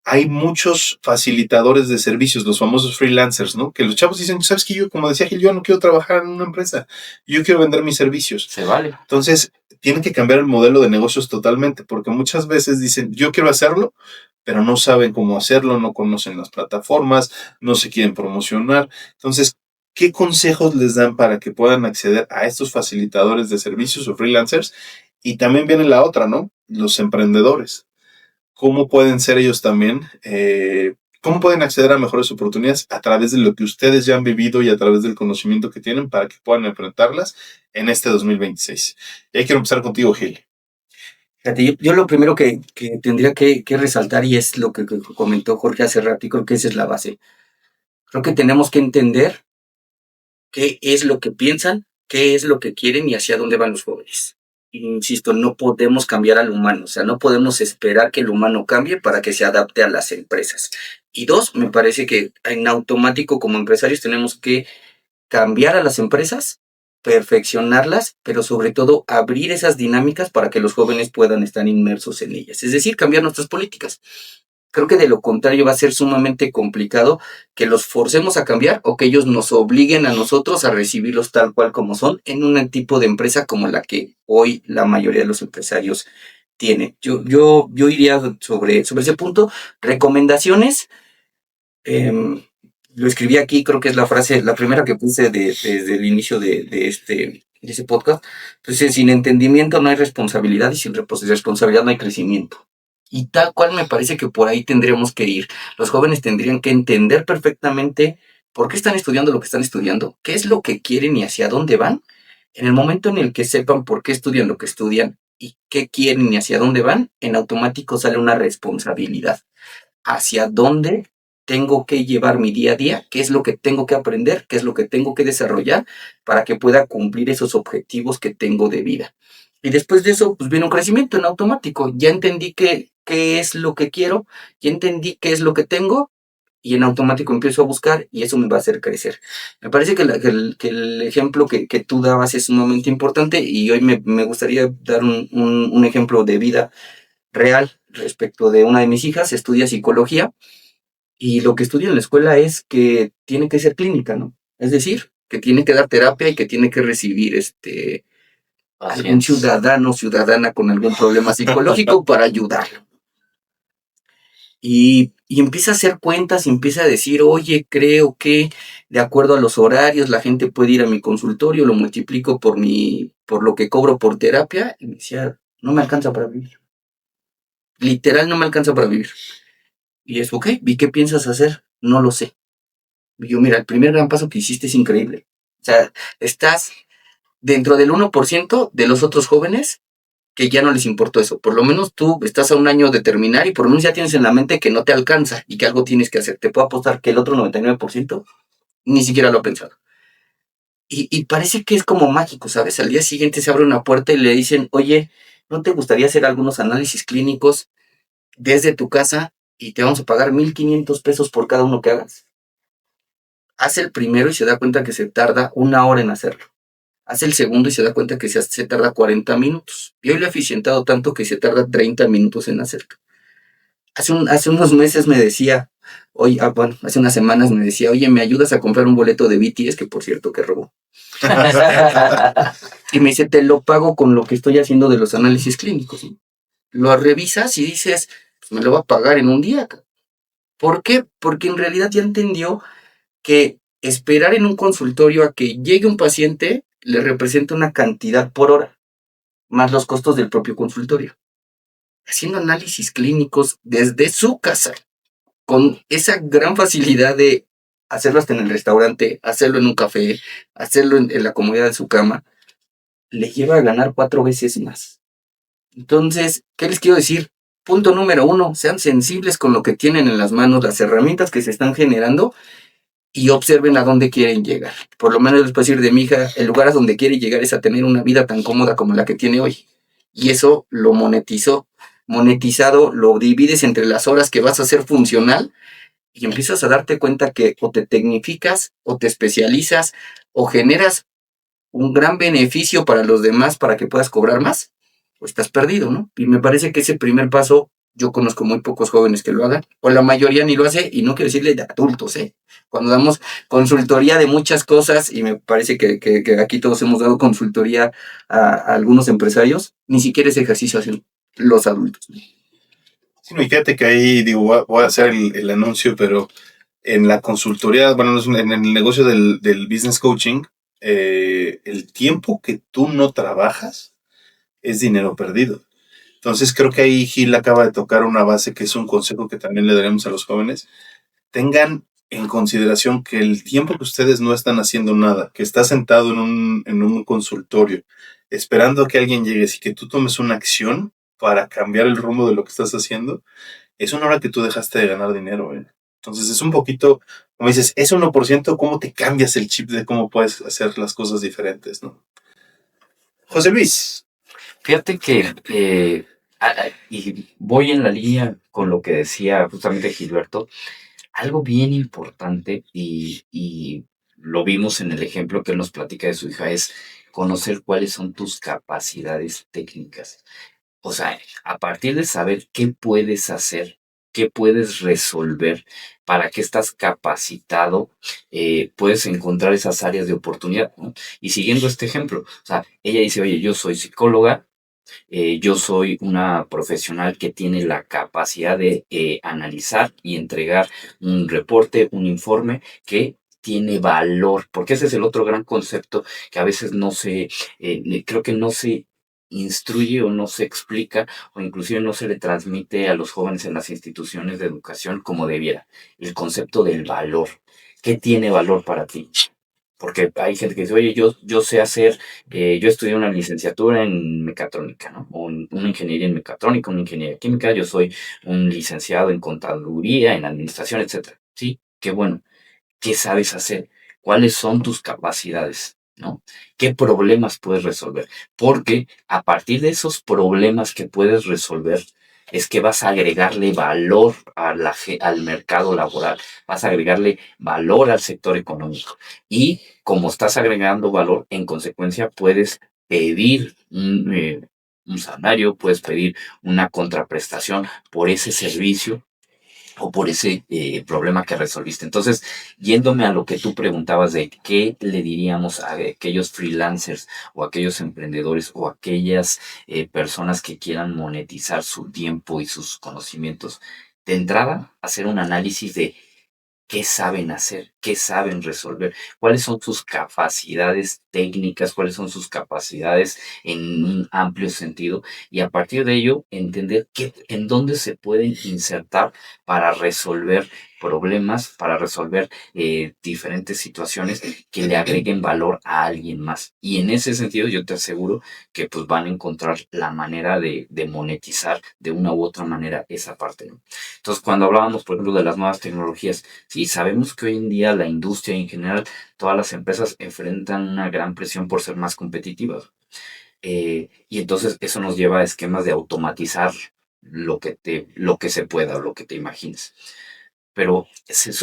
hay muchos facilitadores de servicios, los famosos freelancers, ¿no? Que los chavos dicen, ¿sabes qué? Yo, como decía Gil, yo no quiero trabajar en una empresa, yo quiero vender mis servicios. Se vale. Entonces, tienen que cambiar el modelo de negocios totalmente, porque muchas veces dicen, yo quiero hacerlo, pero no saben cómo hacerlo, no conocen las plataformas, no se quieren promocionar. Entonces, ¿qué consejos les dan para que puedan acceder a estos facilitadores de servicios o freelancers? Y también viene la otra, ¿no? Los emprendedores. ¿Cómo pueden ser ellos también? ¿Cómo pueden acceder a mejores oportunidades a través de lo que ustedes ya han vivido y a través del conocimiento que tienen para que puedan enfrentarlas en este 2026? Y ahí quiero empezar contigo, Gil. Fíjate, yo lo primero que tendría que resaltar, y es lo que comentó Jorge hace rato, y creo que esa es la base. Creo que tenemos que entender qué es lo que piensan, qué es lo que quieren y hacia dónde van los jóvenes. Insisto, no podemos cambiar al humano, o sea, no podemos esperar que el humano cambie para que se adapte a las empresas. Y dos, me parece que en automático como empresarios tenemos que cambiar a las empresas, perfeccionarlas, pero sobre todo abrir esas dinámicas para que los jóvenes puedan estar inmersos en ellas. Es decir, cambiar nuestras políticas. Creo que de lo contrario va a ser sumamente complicado que los forcemos a cambiar o que ellos nos obliguen a nosotros a recibirlos tal cual como son en un tipo de empresa como la que hoy la mayoría de los empresarios tienen. Yo iría sobre ese punto. Recomendaciones. Lo escribí aquí, creo que es la frase, la primera que puse desde el inicio de ese podcast. Entonces, sin entendimiento no hay responsabilidad y sin responsabilidad no hay crecimiento. Y tal cual me parece que por ahí tendríamos que ir. Los jóvenes tendrían que entender perfectamente por qué están estudiando lo que están estudiando, qué es lo que quieren y hacia dónde van. En el momento en el que sepan por qué estudian lo que estudian y qué quieren y hacia dónde van, en automático sale una responsabilidad. Hacia dónde tengo que llevar mi día a día, qué es lo que tengo que aprender, qué es lo que tengo que desarrollar para que pueda cumplir esos objetivos que tengo de vida. Y después de eso, pues viene un crecimiento en automático. Ya entendí qué es lo que quiero, ya entendí qué es lo que tengo y en automático empiezo a buscar y eso me va a hacer crecer. Me parece que el ejemplo que tú dabas es sumamente importante y hoy me gustaría dar un ejemplo de vida real respecto de una de mis hijas. Estudia psicología y lo que estudia en la escuela es que tiene que ser clínica, ¿no? Es decir, que tiene que dar terapia y que tiene que recibir algún ciudadano o ciudadana con algún problema psicológico para ayudarlo. Y empieza a hacer cuentas y empieza a decir, oye, creo que de acuerdo a los horarios la gente puede ir a mi consultorio, lo multiplico por lo que cobro por terapia. Y me decía, no me alcanza para vivir. Literal, no me alcanza para vivir. Y es, ok, ¿y qué piensas hacer? No lo sé. Y yo, mira, el primer gran paso que hiciste es increíble. O sea, estás dentro del 1% de los otros jóvenes que ya no les importó eso. Por lo menos tú estás a un año de terminar y por lo menos ya tienes en la mente que no te alcanza y que algo tienes que hacer. Te puedo apostar que el otro 99% ni siquiera lo ha pensado. Y parece que es como mágico, ¿sabes? Al día siguiente se abre una puerta y le dicen, oye, ¿no te gustaría hacer algunos análisis clínicos desde tu casa y te vamos a pagar 1,500 pesos por cada uno que hagas? Hace el primero y se da cuenta que se tarda 1 hora en hacerlo. Hace el segundo y se da cuenta que se tarda 40 minutos. Y hoy lo he eficientado tanto que se tarda 30 minutos en hacerlo. Hace unos meses me decía, hace unas semanas me decía, oye, ¿me ayudas a comprar un boleto de BTS? Que por cierto que robó. Y me dice, te lo pago con lo que estoy haciendo de los análisis clínicos. Lo revisas y dices, pues me lo va a pagar en un día. ¿Por qué? Porque en realidad ya entendió que esperar en un consultorio a que llegue un paciente le representa una cantidad por hora, más los costos del propio consultorio. Haciendo análisis clínicos desde su casa, con esa gran facilidad de hacerlo hasta en el restaurante, hacerlo en un café, hacerlo en la comodidad de su cama, le lleva a ganar 4 veces más. Entonces, ¿qué les quiero decir? Punto número 1, sean sensibles con lo que tienen en las manos, las herramientas que se están generando, y observen a dónde quieren llegar. Por lo menos les puedo decir de mi hija, el lugar a donde quiere llegar es a tener una vida tan cómoda como la que tiene hoy. Y eso lo monetizó. Monetizado, lo divides entre las horas que vas a hacer funcional y empiezas a darte cuenta que o te tecnificas, o te especializas, o generas un gran beneficio para los demás para que puedas cobrar más, o estás perdido, ¿no? Y me parece que ese primer paso Yo conozco muy pocos jóvenes que lo hagan, o la mayoría ni lo hace, y no quiero decirle de adultos, ¿eh? Cuando damos consultoría de muchas cosas, y me parece que aquí todos hemos dado consultoría a algunos empresarios, ni siquiera ese ejercicio hacen los adultos. Sí, no, y fíjate que ahí digo, voy a hacer el anuncio, pero en la consultoría, bueno, en el negocio del business coaching, el tiempo que tú no trabajas es dinero perdido. Entonces creo que ahí Gil acaba de tocar una base que es un consejo que también le daremos a los jóvenes. Tengan en consideración que el tiempo que ustedes no están haciendo nada, que estás sentado en un consultorio, esperando a que alguien llegue y que tú tomes una acción para cambiar el rumbo de lo que estás haciendo, es una hora que tú dejaste de ganar dinero, ¿eh? Entonces es un poquito, como dices, ese 1%, ¿cómo te cambias el chip de cómo puedes hacer las cosas diferentes, ¿no? José Luis. Fíjate que, y voy en la línea con lo que decía justamente Gilberto, algo bien importante y lo vimos en el ejemplo que él nos platica de su hija, es conocer cuáles son tus capacidades técnicas. O sea, a partir de saber qué puedes hacer, qué puedes resolver, para qué estás capacitado, puedes encontrar esas áreas de oportunidad, ¿no? Y siguiendo este ejemplo, o sea, ella dice, oye, yo soy psicóloga, yo soy una profesional que tiene la capacidad de analizar y entregar un reporte, un informe que tiene valor, porque ese es el otro gran concepto que a veces no se, creo que no se instruye o no se explica o inclusive no se le transmite a los jóvenes en las instituciones de educación como debiera. El concepto del valor. ¿Qué tiene valor para ti? Porque hay gente que dice, oye, yo sé hacer, yo estudié una licenciatura en mecatrónica, ¿no? O una ingeniería en mecatrónica, una ingeniería química, yo soy un licenciado en contaduría, en administración, etcétera. Sí, qué bueno. ¿Qué sabes hacer? ¿Cuáles son tus capacidades? ¿No? ¿Qué problemas puedes resolver? Porque a partir de esos problemas que puedes resolver, es que vas a agregarle valor al mercado laboral, vas a agregarle valor al sector económico. Y como estás agregando valor, en consecuencia puedes pedir un salario, puedes pedir una contraprestación por ese servicio o por ese problema que resolviste. Entonces, yéndome a lo que tú preguntabas de qué le diríamos a aquellos freelancers o aquellos emprendedores o aquellas personas que quieran monetizar su tiempo y sus conocimientos, de entrada, hacer un análisis de qué saben hacer, qué saben resolver, cuáles son sus capacidades técnicas, cuáles son sus capacidades en un amplio sentido y a partir de ello entender en dónde se pueden insertar para resolver problemas, para resolver diferentes situaciones que le agreguen valor a alguien más. Y en ese sentido yo te aseguro que pues van a encontrar la manera de monetizar de una u otra manera esa parte, ¿no? Entonces, cuando hablábamos, por ejemplo, de las nuevas tecnologías, sí, sabemos que hoy en día la industria en general, todas las empresas enfrentan una gran presión por ser más competitivas. Y entonces eso nos lleva a esquemas de automatizar lo que se pueda o lo que te imagines. Pero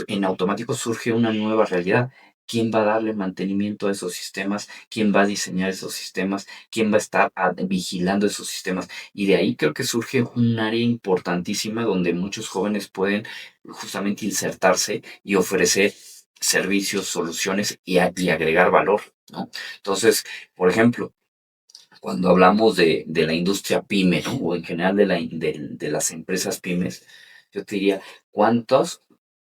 en automático surge una nueva realidad. ¿Quién va a darle mantenimiento a esos sistemas? ¿Quién va a diseñar esos sistemas? ¿Quién va a estar vigilando esos sistemas? Y de ahí creo que surge un área importantísima donde muchos jóvenes pueden justamente insertarse y ofrecer servicios, soluciones y agregar valor, ¿no? Entonces, por ejemplo, cuando hablamos de la industria pyme, ¿no? O en general de las empresas pymes, yo te diría, ¿cuántas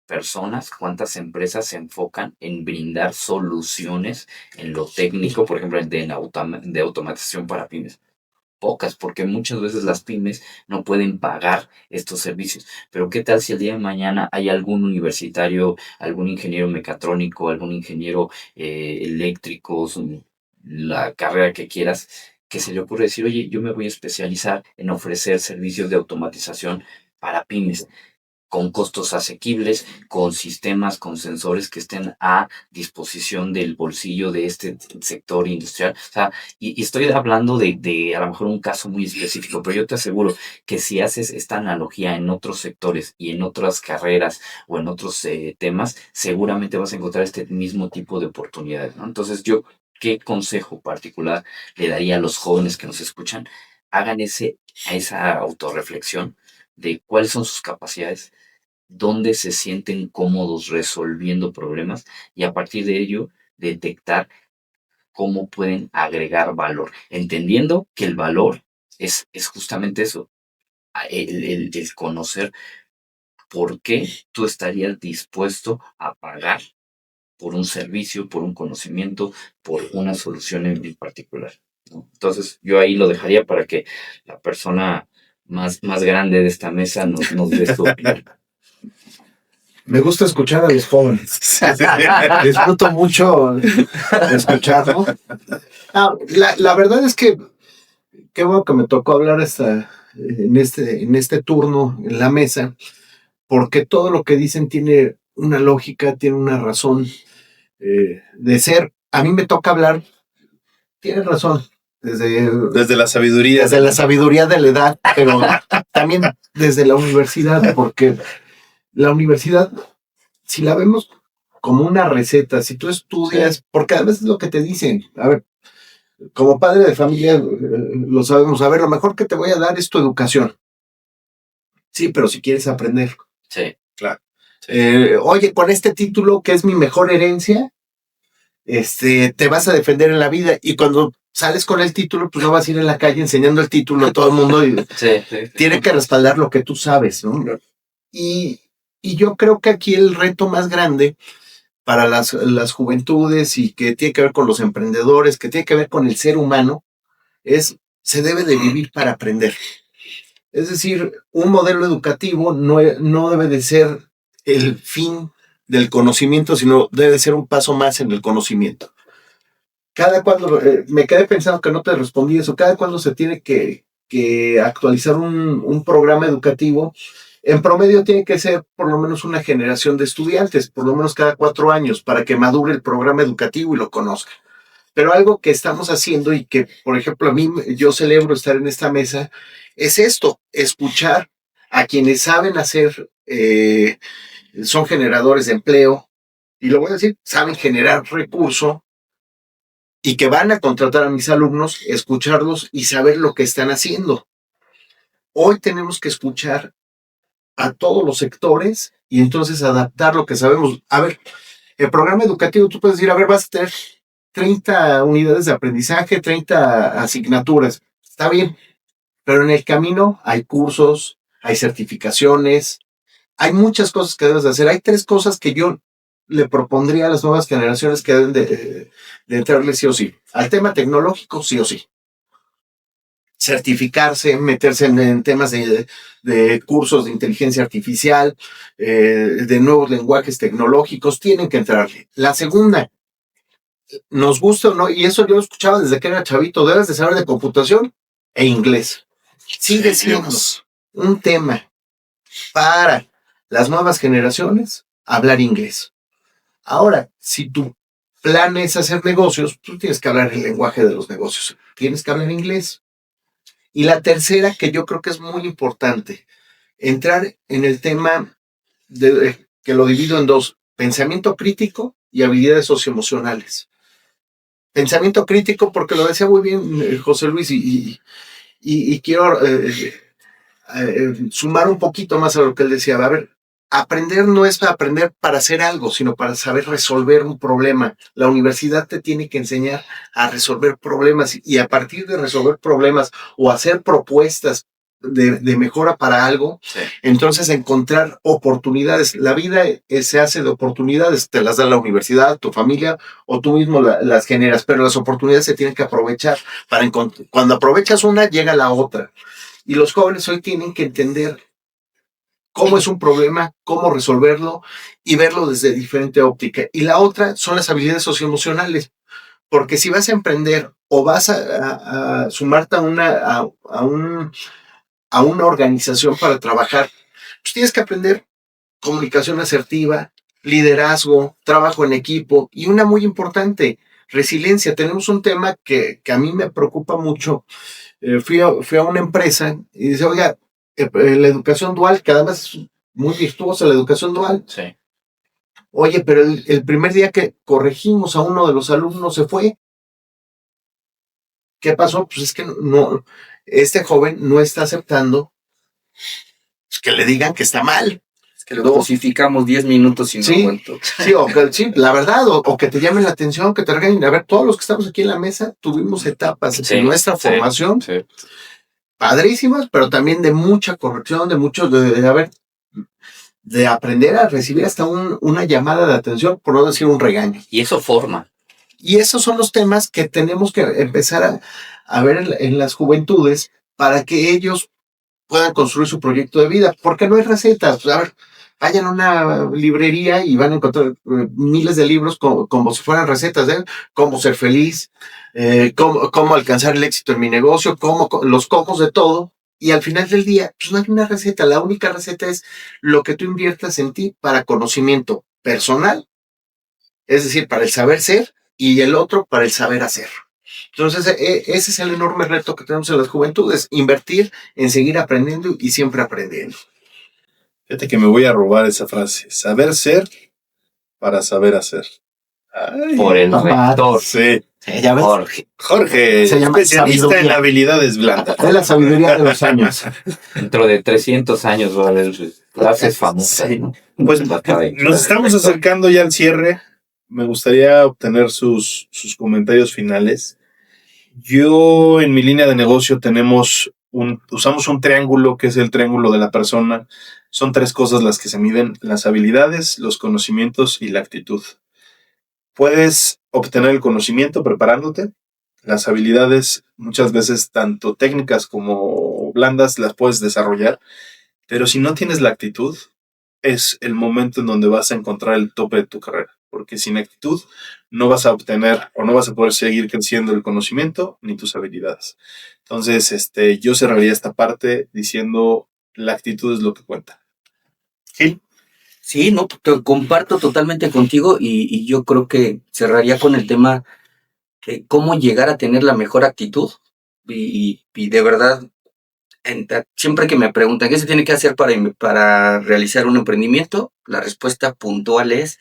personas, cuántas empresas se enfocan en brindar soluciones en lo técnico, por ejemplo, de automatización para pymes? Pocas, porque muchas veces las pymes no pueden pagar estos servicios. Pero ¿qué tal si el día de mañana hay algún universitario, algún ingeniero mecatrónico, algún ingeniero eléctrico, la carrera que quieras, que se le ocurre decir, oye, yo me voy a especializar en ofrecer servicios de automatización para pymes? Con costos asequibles, con sistemas, con sensores que estén a disposición del bolsillo de este sector industrial. O sea, y estoy hablando de a lo mejor un caso muy específico, pero yo te aseguro que si haces esta analogía en otros sectores y en otras carreras o en otros temas, seguramente vas a encontrar este mismo tipo de oportunidades, ¿no? Entonces yo, ¿qué consejo particular le daría a los jóvenes que nos escuchan? Hagan esa autorreflexión de cuáles son sus capacidades, dónde se sienten cómodos resolviendo problemas y a partir de ello detectar cómo pueden agregar valor, entendiendo que el valor es justamente eso, el conocer por qué tú estarías dispuesto a pagar por un servicio, por un conocimiento, por una solución en particular, ¿no? Entonces, yo ahí lo dejaría para que la persona más grande de esta mesa nos dé su opinión. Me gusta escuchar a los jóvenes. Disfruto mucho escucharlo. La verdad es que qué bueno que me tocó hablar en este turno en la mesa, porque todo lo que dicen tiene una lógica, tiene una razón de ser. A mí me toca hablar, tiene razón, Desde la sabiduría. desde la sabiduría de la edad, pero también desde la universidad, porque la universidad, si la vemos como una receta, si tú estudias, porque a veces es lo que te dicen, a ver, como padre de familia lo sabemos, a ver, lo mejor que te voy a dar es tu educación. Sí, pero si quieres aprender. Sí, Claro. Oye, con este título que es mi mejor herencia, te vas a defender en la vida y cuando sales con el título, pues no vas a ir en la calle enseñando el título a todo el mundo y sí. tiene que respaldar lo que tú sabes, ¿no? Y yo creo que aquí el reto más grande para las juventudes y que tiene que ver con los emprendedores, que tiene que ver con el ser humano, se debe de vivir para aprender. Es decir, un modelo educativo no debe de ser el fin del conocimiento, sino debe ser un paso más en el conocimiento. Cada cuando, me quedé pensando que no te respondí eso, cada cuando se tiene que actualizar un programa educativo, en promedio tiene que ser por lo menos una generación de estudiantes, por lo menos cada 4 años, para que madure el programa educativo y lo conozca. Pero algo que estamos haciendo y que, por ejemplo, a mí yo celebro estar en esta mesa, es esto, escuchar a quienes saben hacer, son generadores de empleo, y lo voy a decir, saben generar recurso y que van a contratar a mis alumnos, escucharlos y saber lo que están haciendo. Hoy tenemos que escuchar a todos los sectores y entonces adaptar lo que sabemos. A ver, el programa educativo, tú puedes decir, a ver, vas a tener 30 unidades de aprendizaje, 30 asignaturas. Está bien, pero en el camino hay cursos, hay certificaciones, hay muchas cosas que debes de hacer. Hay 3 cosas que yo le propondría a las nuevas generaciones que deben de entrarle sí o sí. Al tema tecnológico, sí o sí. Certificarse, meterse en temas de cursos de inteligencia artificial, de nuevos lenguajes tecnológicos, tienen que entrarle. La segunda, nos gusta o no, y eso yo lo escuchaba desde que era chavito, debes de saber de computación e inglés. Sigue siendo un tema para las nuevas generaciones hablar inglés. Ahora, si tu plan es hacer negocios, tú tienes que hablar el lenguaje de los negocios, tienes que hablar inglés. Y la tercera, que yo creo que es muy importante, entrar en el tema que lo divido en 2, pensamiento crítico y habilidades socioemocionales. Pensamiento crítico, porque lo decía muy bien José Luis, y quiero sumar un poquito más a lo que él decía. A ver, aprender no es para aprender para hacer algo, sino para saber resolver un problema. La universidad te tiene que enseñar a resolver problemas y a partir de resolver problemas o hacer propuestas de mejora para algo, Sí. entonces encontrar oportunidades. La vida se hace de oportunidades, te las da la universidad, tu familia o tú mismo las generas, pero las oportunidades se tienen que aprovechar. Cuando aprovechas una, llega la otra. Y los jóvenes hoy tienen que entender cómo es un problema, cómo resolverlo y verlo desde diferente óptica. Y la otra son las habilidades socioemocionales, porque si vas a emprender o vas a sumarte a una organización para trabajar, pues tienes que aprender comunicación asertiva, liderazgo, trabajo en equipo y una muy importante, resiliencia. Tenemos un tema que a mí me preocupa mucho. Fui a una empresa y dice, oiga, la educación dual, que además es muy virtuosa la educación dual. Sí. Oye, pero el primer día que corregimos a uno de los alumnos se fue. ¿Qué pasó? Pues es que no, este joven no está aceptando pues, que le digan que está mal. Es que lo cosificamos 10 minutos y no Sí. aguanto. Sí, la verdad, o que te llamen la atención, que te regañen. A ver, todos los que estamos aquí en la mesa tuvimos etapas Sí, en nuestra sí, formación sí. padrísimas, pero también de mucha corrección, de aprender a recibir hasta una llamada de atención, por no decir un regaño. Y eso forma. Y esos son los temas que tenemos que empezar a ver en las juventudes para que ellos puedan construir su proyecto de vida, porque no hay recetas. A ver, vayan a una librería y van a encontrar miles de libros como si fueran recetas, ¿eh? Cómo ser feliz, cómo alcanzar el éxito en mi negocio, los cómo de todo. Y al final del día, pues no hay una receta. La única receta es lo que tú inviertas en ti para conocimiento personal, es decir, para el saber ser, y el otro para el saber hacer. Entonces, ese es el enorme reto que tenemos en las juventudes, invertir en seguir aprendiendo y siempre aprendiendo. Fíjate que me voy a robar esa frase. Saber ser para saber hacer. Ay, Por el papá. rector. sí. ¿Ya ves? Jorge, Se llama especialista sabiduría. en habilidades blandas. Es la sabiduría de los años. Dentro de 300 años va a haber frases famosas, Sí. ¿no? Pues Acá nos estamos acercando ya al cierre. Me gustaría obtener sus comentarios finales. Yo en mi línea de negocio usamos un triángulo que es el triángulo de la persona. Son 3 cosas las que se miden: las habilidades, los conocimientos y la actitud. Puedes obtener el conocimiento preparándote. Las habilidades, muchas veces tanto técnicas como blandas, las puedes desarrollar. Pero si no tienes la actitud, es el momento en donde vas a encontrar el tope de tu carrera. Porque sin actitud no vas a obtener o no vas a poder seguir creciendo el conocimiento ni tus habilidades. Entonces, yo cerraría esta parte diciendo la actitud es lo que cuenta. Gil. Sí, no, comparto totalmente contigo y yo creo que cerraría con el tema de cómo llegar a tener la mejor actitud y de verdad, siempre que me preguntan qué se tiene que hacer para realizar un emprendimiento, la respuesta puntual es: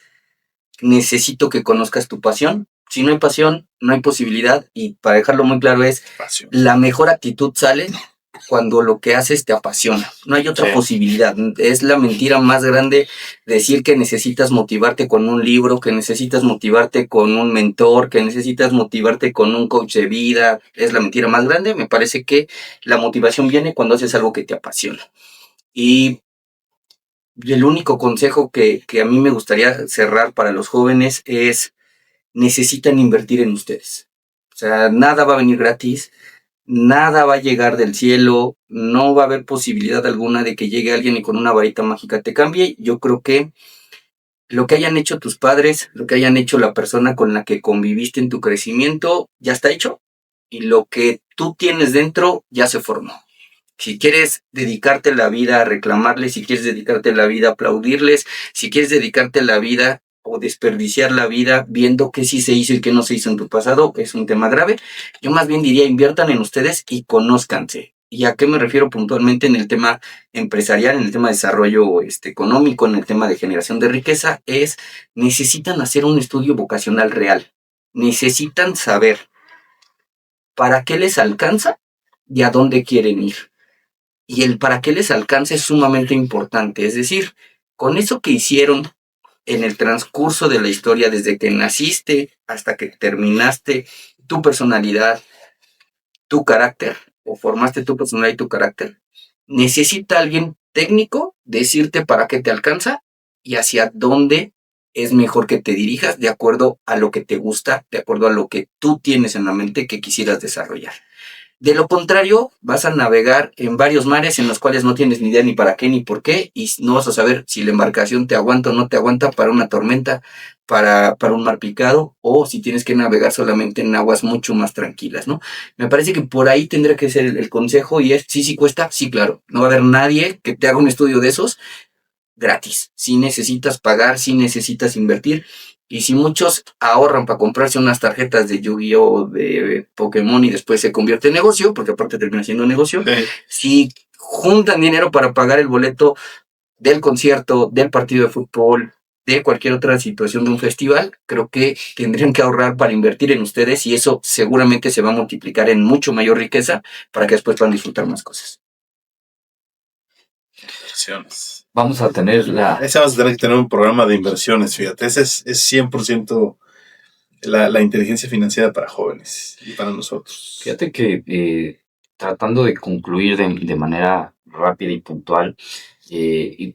necesito que conozcas tu pasión. Si no hay pasión, no hay posibilidad, y para dejarlo muy claro es, Pasión. la mejor actitud sale cuando lo que haces te apasiona. No hay otra posibilidad. Es la mentira más grande decir que necesitas motivarte con un libro, que necesitas motivarte con un mentor, que necesitas motivarte con un coach de vida. Es la mentira más grande. Me parece que la motivación viene cuando haces algo que te apasiona. Y el único consejo que a mí me gustaría cerrar para los jóvenes es: necesitan invertir en ustedes. O sea, nada va a venir gratis. Nada va a llegar del cielo, no va a haber posibilidad alguna de que llegue alguien y con una varita mágica te cambie. Yo creo que lo que hayan hecho tus padres, lo que hayan hecho la persona con la que conviviste en tu crecimiento, ya está hecho. Y lo que tú tienes dentro ya se formó. Si quieres dedicarte la vida a reclamarles, si quieres dedicarte la vida a aplaudirles, si quieres dedicarte la vida o desperdiciar la vida viendo qué sí se hizo y qué no se hizo en tu pasado, es un tema grave. Yo más bien diría: inviertan en ustedes y conózcanse. ¿Y a qué me refiero puntualmente en el tema empresarial, en el tema de desarrollo económico, en el tema de generación de riqueza? Necesitan hacer un estudio vocacional real. Necesitan saber para qué les alcanza y a dónde quieren ir. Y el para qué les alcanza es sumamente importante. Es decir, con eso que hicieron en el transcurso de la historia, desde que naciste hasta que terminaste, tu personalidad, tu carácter, o formaste tu personalidad y tu carácter, necesita alguien técnico decirte para qué te alcanza y hacia dónde es mejor que te dirijas de acuerdo a lo que te gusta, de acuerdo a lo que tú tienes en la mente que quisieras desarrollar. De lo contrario, vas a navegar en varios mares en los cuales no tienes ni idea ni para qué ni por qué, y no vas a saber si la embarcación te aguanta o no te aguanta para una tormenta, para un mar picado, o si tienes que navegar solamente en aguas mucho más tranquilas, ¿no? Me parece que por ahí tendría que ser el consejo, y es: sí cuesta, sí, claro. No va a haber nadie que te haga un estudio de esos gratis. Sí necesitas pagar, sí necesitas invertir. Y si muchos ahorran para comprarse unas tarjetas de Yu-Gi-Oh! O de Pokémon y después se convierte en negocio, porque aparte termina siendo negocio, si juntan dinero para pagar el boleto del concierto, del partido de fútbol, de cualquier otra situación de un festival, creo que tendrían que ahorrar para invertir en ustedes, y eso seguramente se va a multiplicar en mucho mayor riqueza para que después puedan disfrutar más cosas. inversiones. Vamos a tener Ese vamos a tener que tener un programa de inversiones, fíjate. Ese es 100% la inteligencia financiera para jóvenes y para nosotros. Fíjate que tratando de concluir de manera rápida y puntual,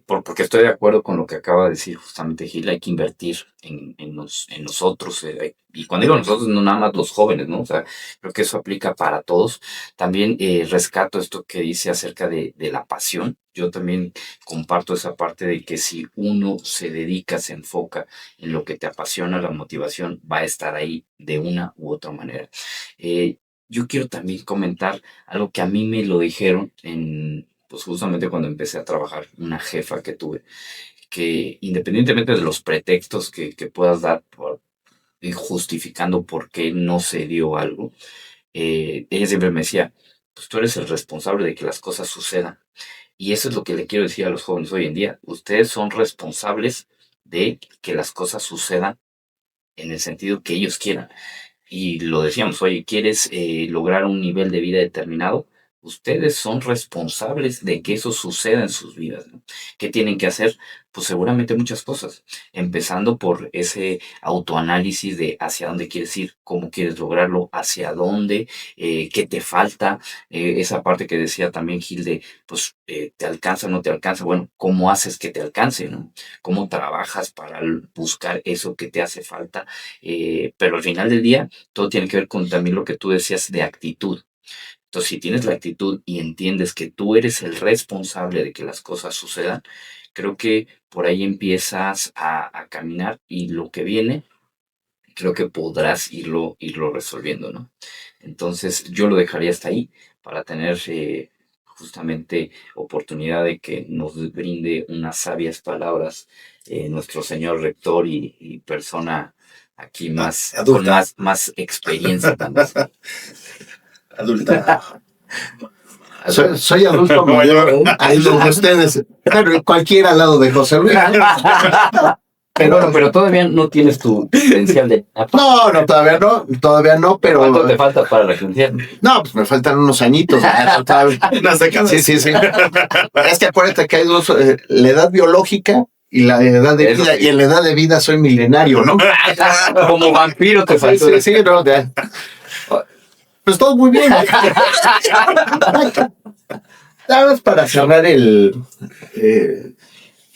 porque estoy de acuerdo con lo que acaba de decir justamente Gil, hay que invertir en nosotros, y cuando digo nosotros, no nada más los jóvenes, ¿no? O sea, creo que eso aplica para todos. También rescato esto que dice acerca de la pasión. Yo también comparto esa parte de que si uno se dedica, se enfoca en lo que te apasiona, la motivación va a estar ahí de una u otra manera. Yo quiero también comentar algo que a mí me lo dijeron pues justamente cuando empecé a trabajar, una jefa que tuve, que independientemente de los pretextos que puedas dar justificando por qué no se dio algo, ella siempre me decía, pues tú eres el responsable de que las cosas sucedan. Y eso es lo que le quiero decir a los jóvenes hoy en día. Ustedes son responsables de que las cosas sucedan en el sentido que ellos quieran. Y lo decíamos, oye, ¿quieres lograr un nivel de vida determinado? Ustedes son responsables de que eso suceda en sus vidas, ¿no? ¿Qué tienen que hacer? Pues seguramente muchas cosas, empezando por ese autoanálisis de hacia dónde quieres ir, cómo quieres lograrlo, hacia dónde, qué te falta, esa parte que decía también Gil de, pues, ¿te alcanza o no te alcanza? Bueno, ¿cómo haces que te alcance, no? ¿Cómo trabajas para buscar eso que te hace falta? Pero al final del día, todo tiene que ver con también lo que tú decías de actitud. Entonces, si tienes la actitud y entiendes que tú eres el responsable de que las cosas sucedan, creo que por ahí empiezas a caminar y lo que viene, creo que podrás irlo resolviendo, ¿no? Entonces, yo lo dejaría hasta ahí para tener justamente oportunidad de que nos brinde unas sabias palabras nuestro señor rector y persona aquí más, con adulta. más experiencia también. Adulta. Soy adulto mayor, ahí los de ustedes, pero cualquiera al lado de José Luis. Pero todavía no tienes tu credencial de... No, todavía no, pero... ¿Cuánto te falta para la credencial? No, pues me faltan unos añitos. Unas décadas. Sí. Es que acuérdate que hay dos, la edad biológica y la edad de Eso vida, sí. y en la edad de vida soy milenario, ¿no? Como vampiro te faltó. Sí, no, ya. Pues todo muy bien. Nada más para cerrar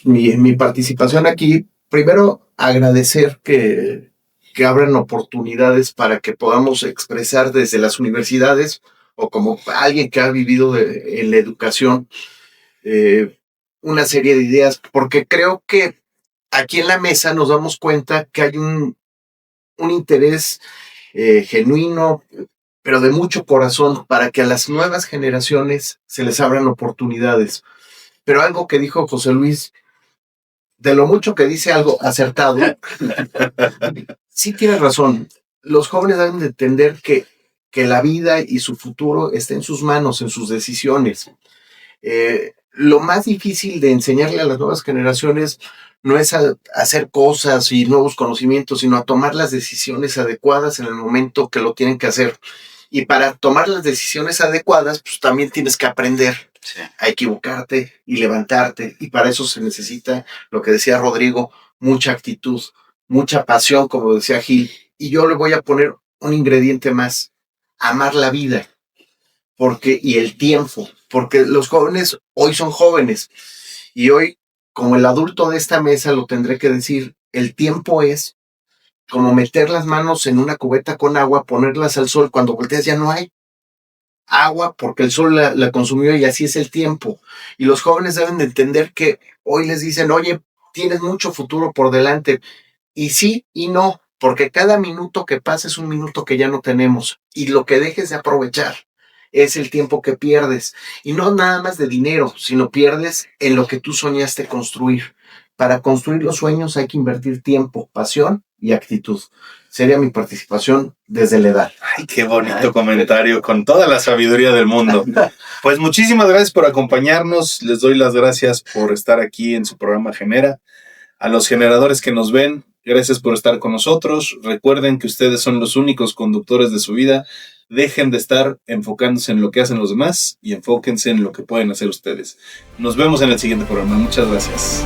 mi participación aquí, primero agradecer que abran oportunidades para que podamos expresar desde las universidades o como alguien que ha vivido en la educación una serie de ideas, porque creo que aquí en la mesa nos damos cuenta que hay un interés genuino, pero de mucho corazón, para que a las nuevas generaciones se les abran oportunidades. Pero algo que dijo José Luis, de lo mucho que dice algo acertado, sí tiene razón. Los jóvenes deben de entender que la vida y su futuro está en sus manos, en sus decisiones. Lo más difícil de enseñarle a las nuevas generaciones no es a hacer cosas y nuevos conocimientos, sino a tomar las decisiones adecuadas en el momento que lo tienen que hacer. Y para tomar las decisiones adecuadas, pues también tienes que aprender a equivocarte y levantarte. Y para eso se necesita, lo que decía Rodrigo, mucha actitud, mucha pasión, como decía Gil. Y yo le voy a poner un ingrediente más: amar la vida y el tiempo. Porque los jóvenes hoy son jóvenes. Y hoy, como el adulto de esta mesa, lo tendré que decir, el tiempo es como meter las manos en una cubeta con agua, ponerlas al sol, cuando volteas ya no hay agua porque el sol la consumió, y así es el tiempo. Y los jóvenes deben de entender que hoy les dicen, oye, tienes mucho futuro por delante, y sí y no, porque cada minuto que pasa es un minuto que ya no tenemos, y lo que dejes de aprovechar es el tiempo que pierdes, y no nada más de dinero, sino pierdes en lo que tú soñaste construir. Para construir los sueños hay que invertir tiempo, pasión y actitud. Sería mi participación desde la edad. Ay, qué bonito comentario, con toda la sabiduría del mundo. Pues muchísimas gracias por acompañarnos. Les doy las gracias por estar aquí en su programa Genera. A los generadores que nos ven, gracias por estar con nosotros. Recuerden que ustedes son los únicos conductores de su vida. Dejen de estar enfocándose en lo que hacen los demás y enfóquense en lo que pueden hacer ustedes. Nos vemos en el siguiente programa. Muchas gracias.